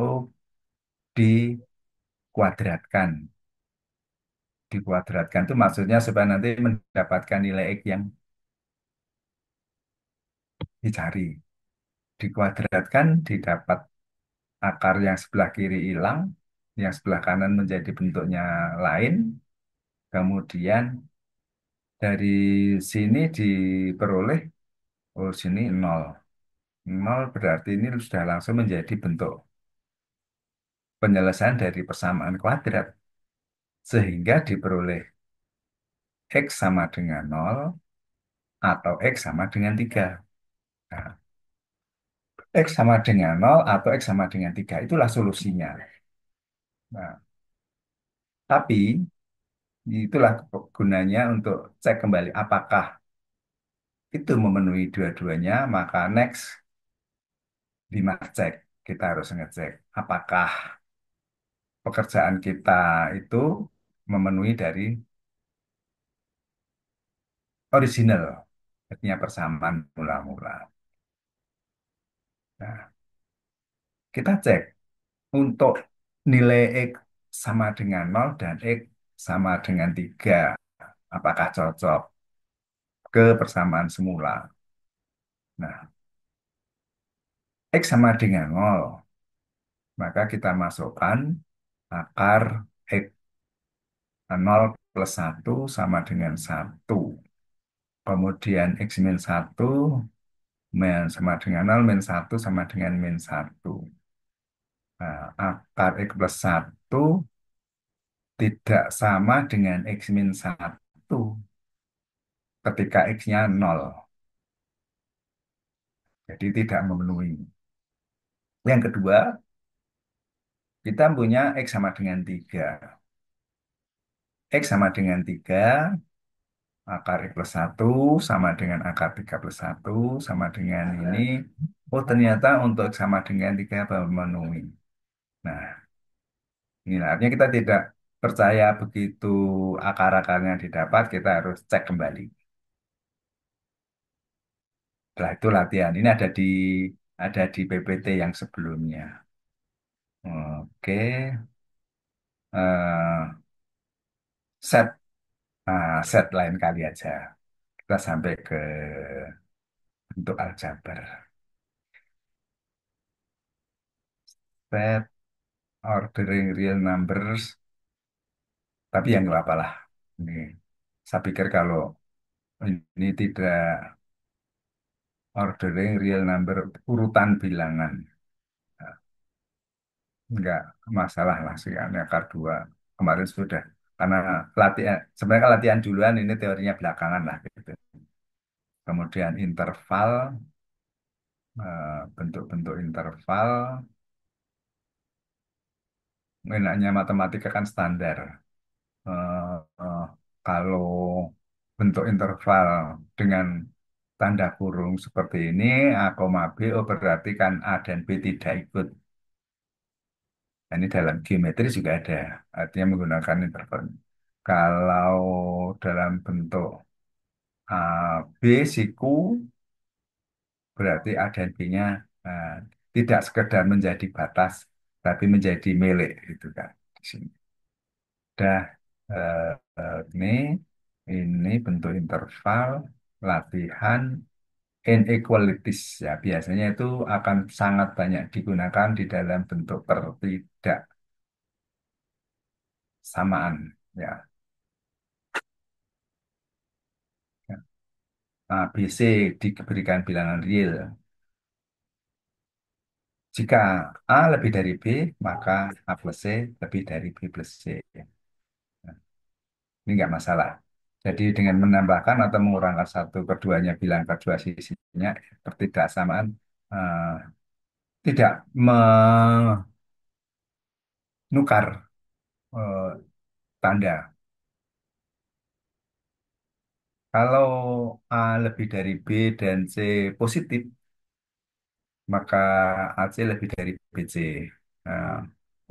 dikuadratkan. Dikuadratkan itu maksudnya supaya nanti mendapatkan nilai X yang dicari. Dikuadratkan, didapat akar yang sebelah kiri hilang, yang sebelah kanan menjadi bentuknya lain, kemudian dari sini diperoleh, sini nol. Nol berarti ini sudah langsung menjadi bentuk penyelesaian dari persamaan kuadrat, sehingga diperoleh X sama dengan nol atau X sama dengan 3. Nah, X sama dengan nol atau X sama dengan 3 itulah solusinya. Nah, tapi itulah gunanya untuk cek kembali apakah itu memenuhi dua-duanya, maka next di cek. Kita harus ngecek apakah pekerjaan kita itu memenuhi dari original, artinya persamaan mula-mula. Nah, kita cek untuk nilai X sama dengan nol dan X sama dengan 3, apakah cocok ke persamaan semula. Nah, X sama dengan nol, maka kita masukkan akar X 0 plus 1 sama dengan 1. Kemudian X min 1 sama dengan 0, min 1 sama dengan min 1. Nah, akar X plus 1 tidak sama dengan X min 1 ketika X-nya 0. Jadi tidak memenuhi. Yang kedua, kita punya X sama dengan 3. X sama dengan 3, akar X plus 1 sama dengan akar 3 plus 1 sama dengan ini. Oh, ternyata untuk X sama dengan 3 memenuhi. Nah, ini artinya kita tidak percaya begitu akar-akarnya didapat, kita harus cek kembali. Setelah itu latihan. Ini ada di PPT yang sebelumnya. Oke. Eh, set set lain kali aja. Kita sampai ke bentuk aljabar. Set ordering real numbers. Tapi yang nggak apa-apa lah. Ini, saya pikir kalau ini tidak ordering real number, urutan bilangan. Nah, nggak masalah lah sih, akar 2. Kemarin sudah. Karena latihan, sebenarnya kan latihan duluan, ini teorinya belakangan lah gitu. Kemudian interval, bentuk-bentuk interval. Enaknya matematika kan standar. Eh, eh, Kalau bentuk interval dengan tanda kurung seperti ini, A, B, oh berarti kan A dan B tidak ikut. Nah, ini dalam geometri juga ada, artinya menggunakan interval. Kalau dalam bentuk B, siku, berarti A dan B-nya eh, tidak sekedar menjadi batas, tapi menjadi milik, gitu kan. Di sini. Dah, ini bentuk interval, latihan, inequalities. Ya, biasanya itu akan sangat banyak digunakan di dalam bentuk ketidaksamaan. Ya. Ya. Nah, BC diberikan bilangan real. Jika A lebih dari B, maka A plus C lebih dari B plus C. Nah, ini nggak masalah. Jadi dengan menambahkan atau mengurangkan satu keduanya bilang kedua sisinya ketidaksamaan eh, tidak menukar eh, tanda. Kalau A lebih dari B dan C positif, maka AC lebih dari BC. Nah,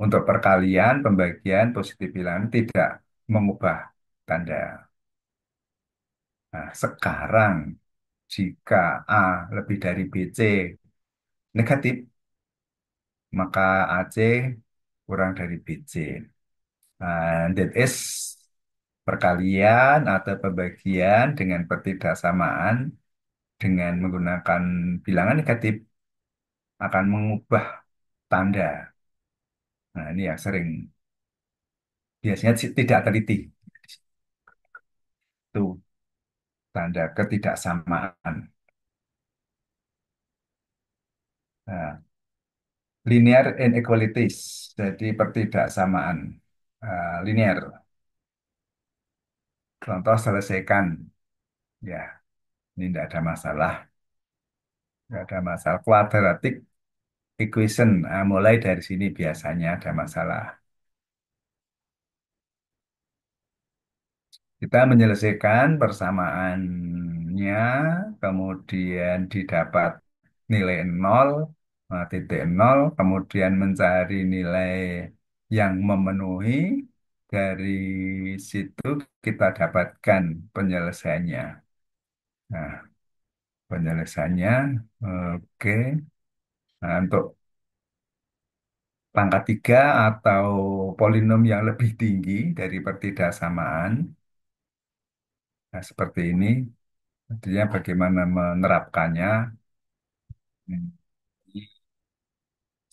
untuk perkalian, pembagian, positif bilangan tidak mengubah tanda. Nah, sekarang jika A lebih dari BC negatif, maka AC kurang dari BC. That is perkalian atau pembagian dengan pertidaksamaan dengan menggunakan bilangan negatif akan mengubah tanda. Nah, ini yang sering biasanya tidak teliti. Itu tanda ketidaksamaan. Nah, linear inequalities, jadi pertidaksamaan linear. Contoh selesaikan, ya ini tidak ada masalah, tidak ada masalah. Quadratic equation, mulai dari sini biasanya ada masalah. Kita menyelesaikan persamaannya, kemudian didapat nilai nol, titik nol, kemudian mencari nilai yang memenuhi, dari situ kita dapatkan penyelesaiannya. Nah, penyelesaiannya, oke. Nah, untuk pangkat 3 atau polinom yang lebih tinggi dari pertidaksamaan, nah seperti ini. Artinya bagaimana menerapkannya, hmm,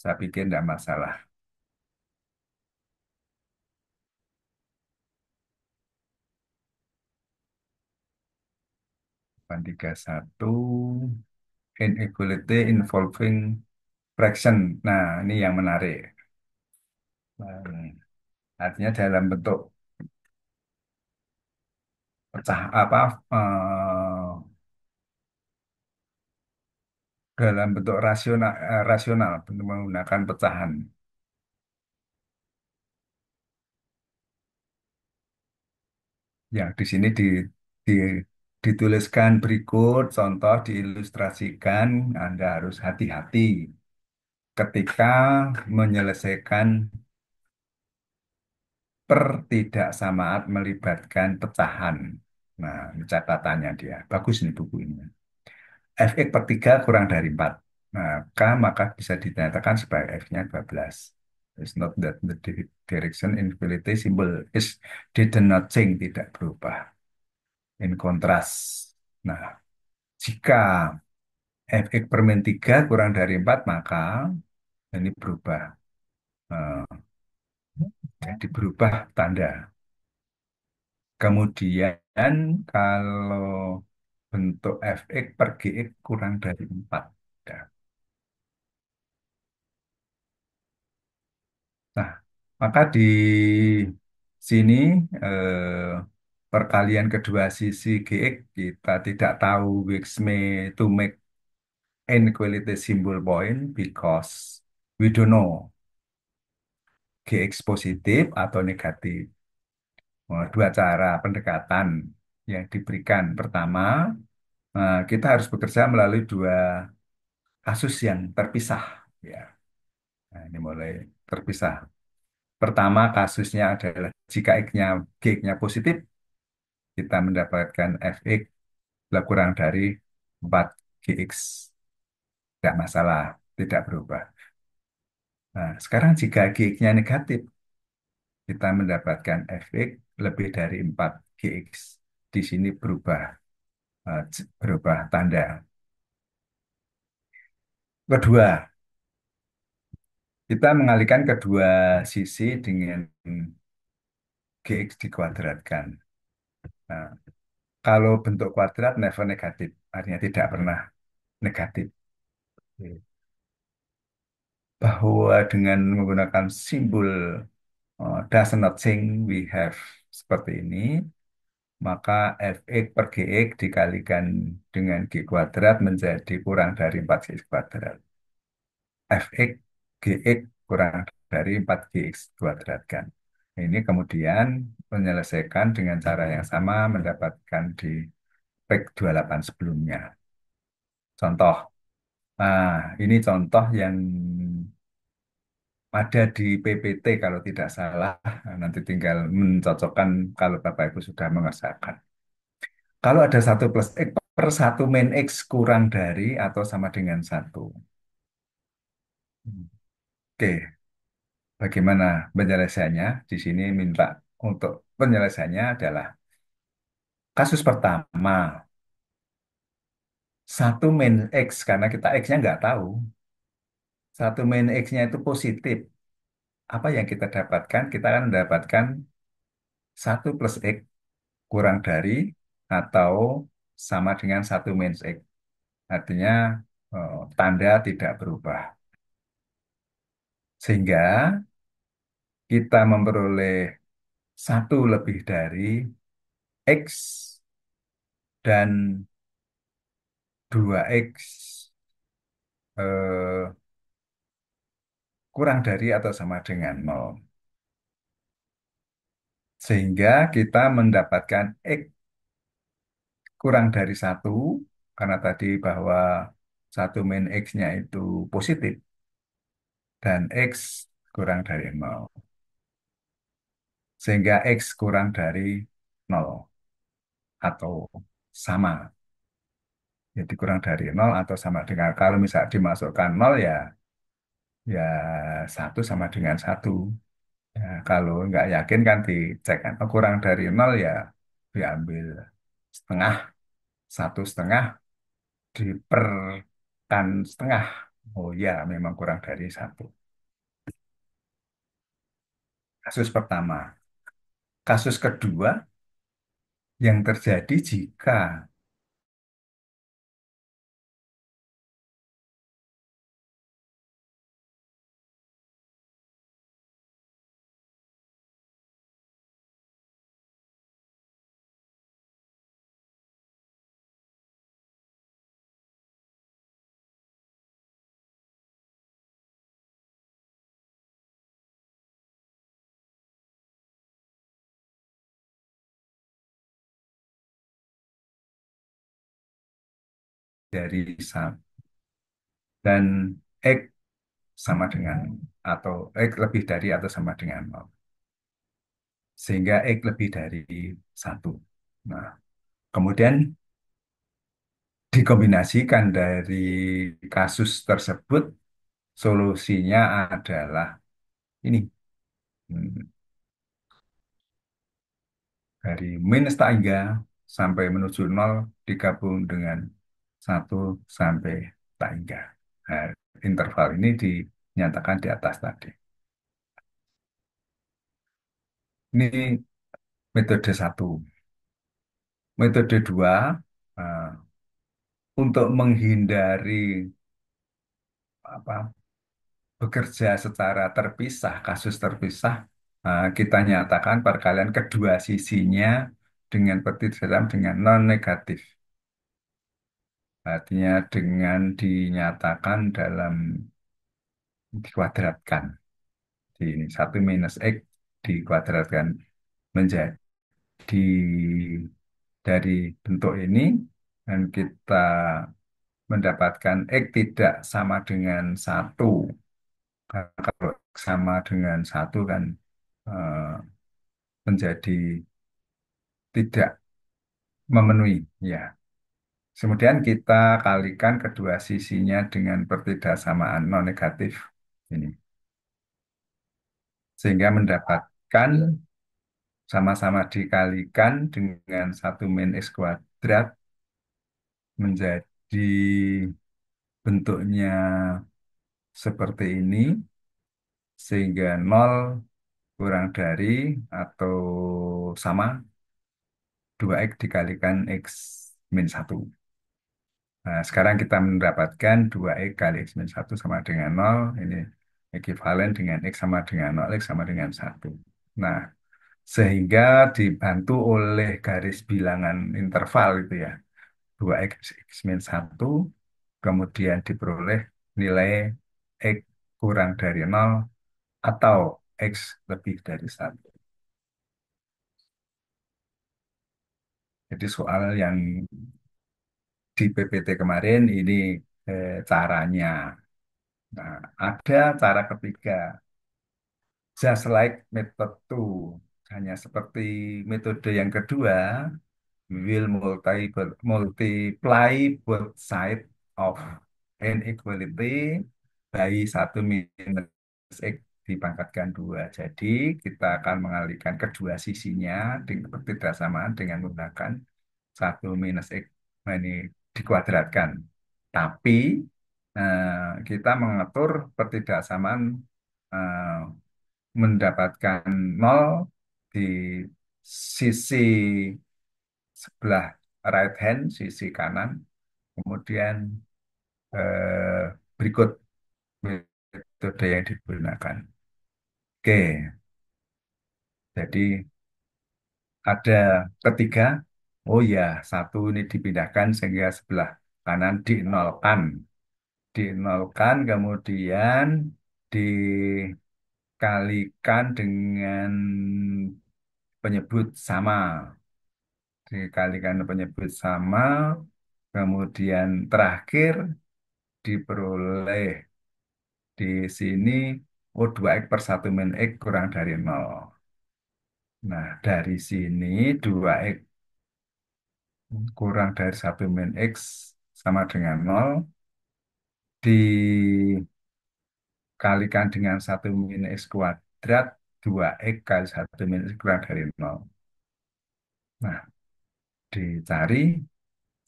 saya pikir tidak masalah. Pan 31, inequality involving fraction. Nah, ini yang menarik. Artinya dalam bentuk pecah apa, dalam bentuk rasional, rasional bentuk menggunakan pecahan. Yang di sini di- dituliskan berikut contoh diilustrasikan. Anda harus hati-hati ketika menyelesaikan pertidaksamaan melibatkan pecahan. Nah, ini catatannya dia. Bagus nih buku ini. Fx per 3 kurang dari 4. Nah, maka bisa dinyatakan sebagai F-nya 12. It's not that the direction infinity symbol is did not change, tidak berubah. In contrast. Nah, jika Fx per min 3 kurang dari 4, maka ini berubah. Eh, jadi berubah tanda. Kemudian kalau bentuk Fx per Gx kurang dari 4. Nah, nah, maka di sini, perkalian kedua sisi Gx kita tidak tahu which may to make inequality symbol point because we don't know Gx positif atau negatif. Dua cara pendekatan yang diberikan. Pertama, kita harus bekerja melalui dua kasus yang terpisah. Ya, nah, ini mulai terpisah. Pertama, kasusnya adalah jika X-nya positif, kita mendapatkan Fx kurang dari 4 Gx. Tidak masalah, tidak berubah. Nah, sekarang jika Gx-nya negatif, kita mendapatkan Fx lebih dari 4 Gx. Di sini berubah tanda. Kedua, kita mengalihkan kedua sisi dengan Gx dikuadratkan. Nah, kalau bentuk kuadrat never negatif, artinya tidak pernah negatif. Bahwa dengan menggunakan simbol does not think we have seperti ini, maka Fx per Gx dikalikan dengan G kuadrat menjadi kurang dari 4Gx kuadrat. Fx Gx kurang dari 4Gx kuadrat kan. Ini kemudian menyelesaikan dengan cara yang sama mendapatkan di PEK 28 sebelumnya. Contoh, ini contoh yang ada di PPT kalau tidak salah. Nanti tinggal mencocokkan kalau Bapak Ibu sudah mengerjakan. Kalau ada satu plus X per satu min X kurang dari atau sama dengan satu. Oke, bagaimana penyelesaiannya? Di sini minta untuk penyelesaiannya adalah kasus pertama, satu min X, karena kita X-nya nggak tahu. Satu min X-nya itu positif. Apa yang kita dapatkan? Kita akan mendapatkan satu plus X kurang dari atau sama dengan satu min X. Artinya tanda tidak berubah. Sehingga kita memperoleh satu lebih dari X dan dua x eh, kurang dari atau sama dengan nol. Sehingga kita mendapatkan X kurang dari satu, karena tadi bahwa satu min X-nya itu positif, dan X kurang dari nol. Sehingga X kurang dari nol atau sama. Jadi kurang dari nol atau sama dengan, kalau misal dimasukkan nol ya satu sama dengan satu. Ya, kalau nggak yakin kan dicek kan. Oh, kurang dari nol ya diambil setengah, satu setengah diperkan setengah. Oh ya, memang kurang dari satu. Kasus pertama. Kasus kedua yang terjadi jika dari satu dan X sama dengan atau X lebih dari atau sama dengan nol. Sehingga X lebih dari satu. Nah, kemudian dikombinasikan dari kasus tersebut, solusinya adalah ini. Hmm, Dari minus tak hingga sampai menuju nol digabung dengan satu sampai tak hingga. Nah, interval ini dinyatakan di atas tadi. Ini metode satu. Metode dua, eh, untuk menghindari apa bekerja secara terpisah, kasus terpisah, kita nyatakan perkalian kedua sisinya dengan pertidalam dengan non negatif. Artinya dengan dinyatakan dalam dikuadratkan. Di ini satu minus X dikuadratkan menjadi dari bentuk ini dan kita mendapatkan X tidak sama dengan satu. Karena kalau sama dengan satu kan eh, menjadi tidak memenuhi. Ya. Kemudian kita kalikan kedua sisinya dengan pertidaksamaan non negatif ini. Sehingga mendapatkan sama-sama dikalikan dengan satu min X kuadrat menjadi bentuknya seperti ini. Sehingga nol kurang dari atau sama 2X dikalikan X min satu. Nah, sekarang kita mendapatkan 2X kali X min satu sama dengan nol. Ini ekuivalen dengan X sama dengan nol, X sama dengan satu. Nah, sehingga dibantu oleh garis bilangan interval itu ya. 2X X min satu, kemudian diperoleh nilai X kurang dari nol atau X lebih dari satu. Jadi soal yang di PPT kemarin ini caranya. Nah, ada cara ketiga. just like method two, hanya seperti metode yang kedua, we will multiply both side of inequality by satu minus x dipangkatkan dua. Jadi kita akan mengalihkan kedua sisinya tidak samaan dengan menggunakan satu minus x. Nah, ini dikuadratkan. Tapi kita mengatur pertidaksamaan eh, mendapatkan nol di sisi sebelah right hand, sisi kanan. Kemudian eh, berikut metode yang digunakan. Oke, jadi ada ketiga. Oh ya, satu ini dipindahkan sehingga sebelah kanan dinolkan. Dinolkan, kemudian dikalikan dengan penyebut sama. Dikalikan penyebut sama, kemudian terakhir diperoleh di sini oh 2x per 1 min x kurang dari 0. Nah, dari sini 2x kurang dari 1 min x sama dengan 0 dikalikan dengan 1 min x kuadrat 2x kali 1 min x kurang dari 0. Nah, dicari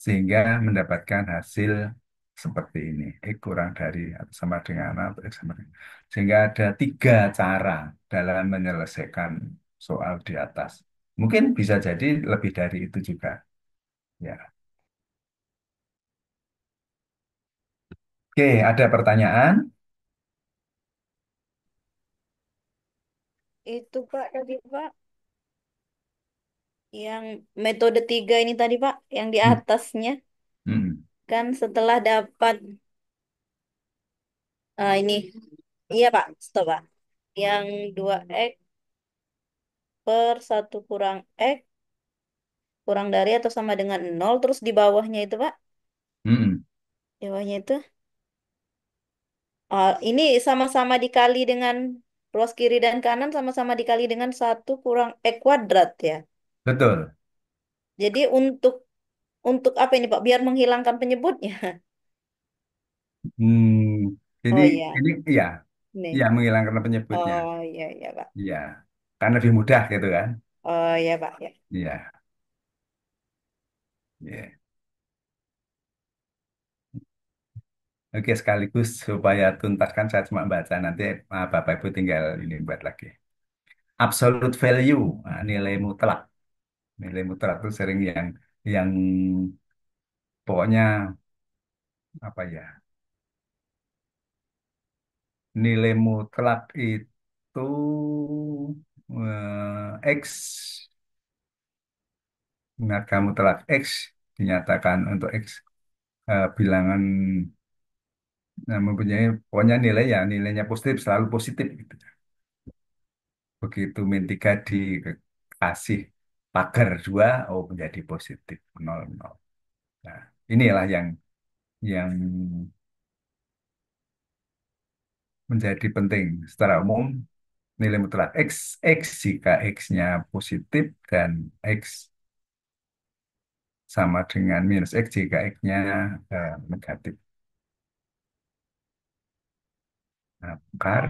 sehingga mendapatkan hasil seperti ini. X kurang dari atau sama dengan atau X sama dengan. Sehingga ada tiga cara dalam menyelesaikan soal di atas. Mungkin bisa jadi lebih dari itu juga. Ya. Oke, ada pertanyaan? Itu Pak tadi Pak, yang metode tiga ini tadi Pak, yang di Hmm. atasnya Hmm. kan setelah dapat ini, iya Pak, stop Pak. Yang 2x per satu kurang x kurang dari atau sama dengan nol, terus di bawahnya itu Pak, Hmm. di bawahnya itu ini sama-sama dikali dengan ruas kiri dan kanan sama-sama dikali dengan satu kurang x kuadrat ya. Betul. Jadi untuk apa ini Pak? Biar menghilangkan penyebutnya. Hmm. Ini Oh iya, ini ya, ya nih. menghilangkan penyebutnya. Oh iya iya Pak. Ya, kan lebih mudah gitu kan? Oh iya Pak ya. Iya. Ya. Oke, sekaligus supaya tuntas kan saya cuma baca nanti Bapak Ibu tinggal ini buat lagi. Absolute value, nah, nilai mutlak. Nilai mutlak itu sering yang pokoknya apa ya? Nilai mutlak itu X, harga mutlak X dinyatakan untuk X bilangan mempunyai pokoknya nilai ya nilainya positif selalu positif gitu. Begitu min 3 dikasih pagar 2 oh menjadi positif 0, 0. Nah, inilah yang menjadi penting. Secara umum, nilai mutlak X jika X-nya positif dan X sama dengan minus X jika X-nya negatif. Nah, bakar,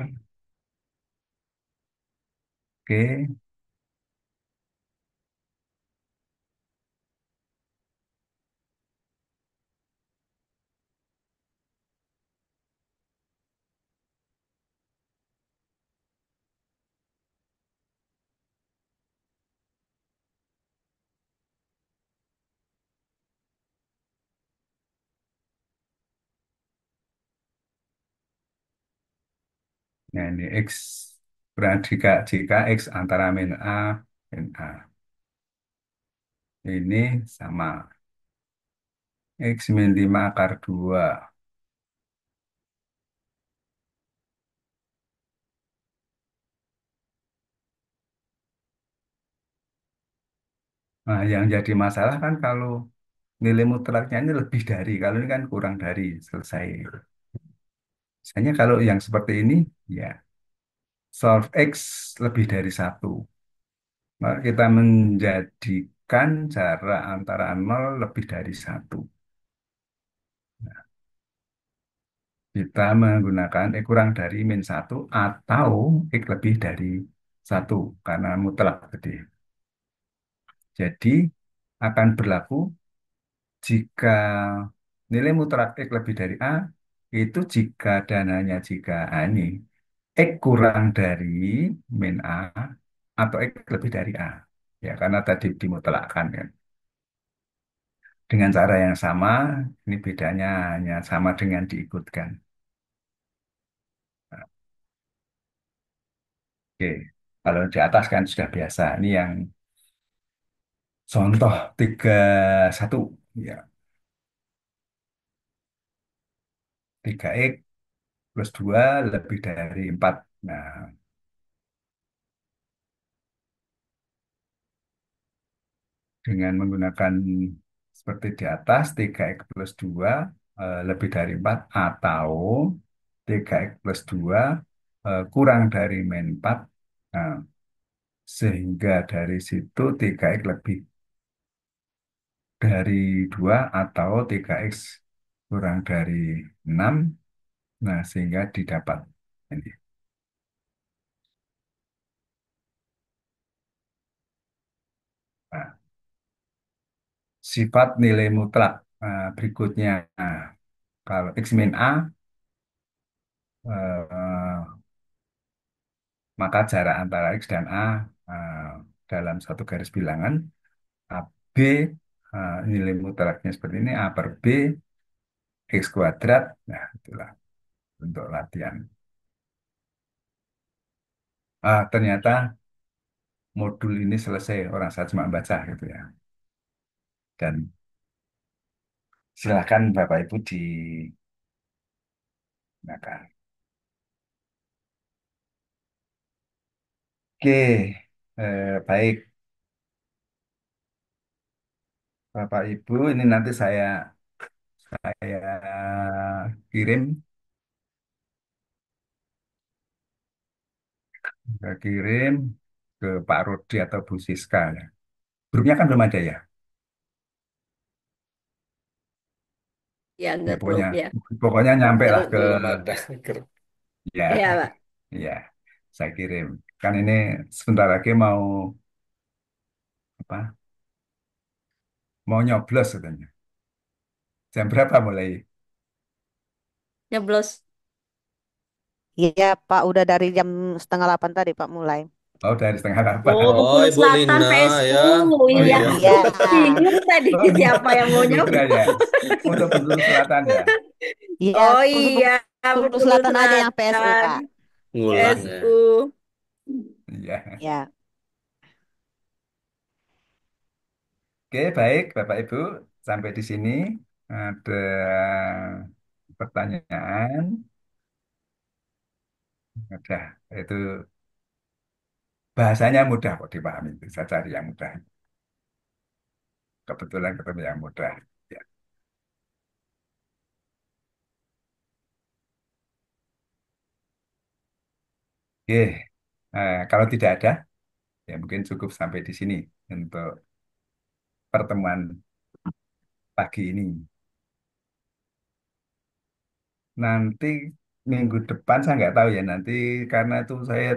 oke. Nah, ini X berarti jika X antara min A dan A. Ini sama X min 5 akar 2. Nah, yang jadi masalah kan kalau nilai mutlaknya ini lebih dari, kalau ini kan kurang dari, selesai. Misalnya kalau yang seperti ini, ya solve X lebih dari satu. Maka kita menjadikan jarak antara nol lebih dari satu. Kita menggunakan X kurang dari min satu atau X lebih dari satu karena mutlak tadi. Jadi akan berlaku jika nilai mutlak X lebih dari A itu jika dan hanya jika A ini X kurang dari min A atau X lebih dari A. Ya, karena tadi dimutlakkan kan. Dengan cara yang sama, ini bedanya hanya sama dengan diikutkan. Nah, oke, kalau di atas kan sudah biasa. Ini yang contoh 31. Ya, 3x plus 2 lebih dari 4. Nah, dengan menggunakan seperti di atas, 3x plus 2 lebih dari 4 atau 3x plus 2 kurang dari min 4. Nah, sehingga dari situ 3x lebih dari 2 atau 3x kurang dari 6. Nah, sehingga didapat ini. Nah, sifat nilai mutlak berikutnya. Nah, kalau X min A, eh, maka jarak antara X dan A eh, dalam satu garis bilangan, A, B, nilai mutlaknya seperti ini, A per B, X kuadrat. Nah, itulah untuk latihan. Ternyata modul ini selesai, orang saya cuma baca gitu ya. Dan silakan Bapak Ibu digunakan. Oke, baik. Bapak Ibu, ini nanti kirim, saya kirim ke Pak Rodi atau Bu Siska ya. Grupnya kan belum ada ya. Ya, Ya grup pokoknya, ya. pokoknya nyampe lah Grup ke Belum ada. ya, ya, Pak. ya. Saya kirim. Kan ini sebentar lagi mau apa? Mau nyoblos katanya. Jam berapa mulai? Nyeblos. Iya, Pak, udah dari jam setengah 8 tadi, Pak, mulai. Oh, dari setengah Oh, 8. Oh, Bengkulu Ibu Selatan Lina PSU. ya. Oh Iya. iya. Iya. Bingung tadi Oh, siapa yang mau Ibu Lina ya. nyeblos. Untuk Bengkulu Selatan ya. Iya, Oh khusus iya, Bengkulu Bengkulu Selatan aja yang PSU, Selatan. Pak. Ngulang ya. PSU. Iya. Ya, Oke, baik Bapak Ibu. Sampai di sini ada pertanyaan. Udah, itu bahasanya mudah kok dipahami. Saya cari yang mudah. Kebetulan ketemu yang mudah. Ya. Oke, kalau tidak ada, ya mungkin cukup sampai di sini untuk pertemuan pagi ini. Nanti minggu depan saya nggak tahu ya nanti karena itu saya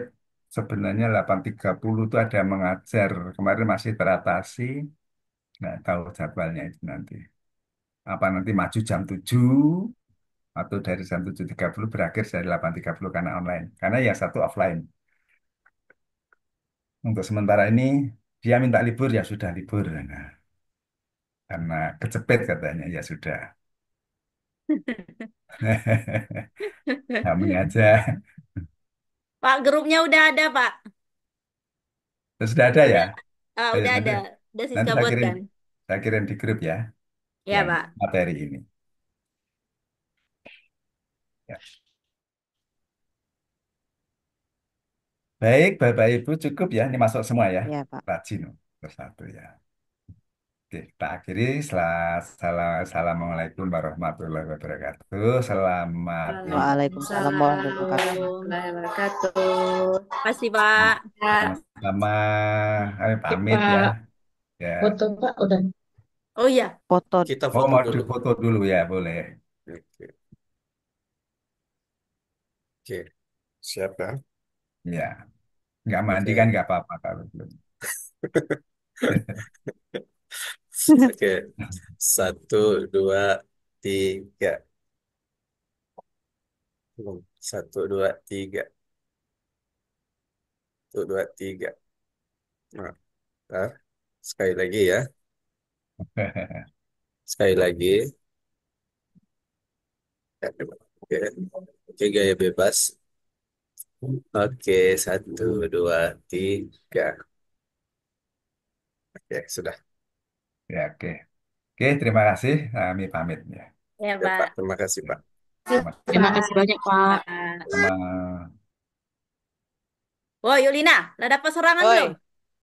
sebenarnya 8.30 itu ada mengajar kemarin masih teratasi nggak tahu jadwalnya itu nanti apa nanti maju jam 7 atau dari jam 7.30 berakhir dari 8.30 karena online karena ya satu offline untuk sementara ini dia minta libur ya sudah libur nah, karena kecepet katanya ya sudah. Kami aja. Pak, grupnya udah ada, Pak. Sudah ada ya. Udah, Oh, ya, udah nanti ada. Udah nanti Siska buat kan? saya kirim di grup ya Ya, yang Pak. materi ini. Ya. Baik, Bapak Ibu cukup ya. Ini masuk semua ya. iya, Pak. Rajin bersatu ya. Oke, kita akhiri. Assalamualaikum warahmatullahi wabarakatuh. Selamat Waalaikumsalam warahmatullahi wabarakatuh. Warahmatullahi wabarakatuh. Makasih, Pak. Ya. sama-sama. Kami Oke, pamit ya. Pak. Ya. Foto Pak udah. Oh iya, Foto. Kita Oh, foto mau dulu. difoto dulu ya, boleh. Oke. Oke. Siap kan? Ya, nggak mandi kan Oke. nggak apa-apa kalau belum. Oke. Satu, dua, tiga. Satu, dua, tiga. Satu, dua, tiga. Nah, ntar. Sekali lagi ya. Sekali lagi. Oke. Oke, gaya bebas. Oke, satu, dua, tiga. Oke, sudah. Ya, oke. Oke, terima kasih. Kami pamit ya. ya, Ya, Pak. Pak. Terima kasih, Pak. Sama. Terima kasih banyak, Pak. Pak. Sama. Wah, Yulina, lah dapat serangan Oi. belum?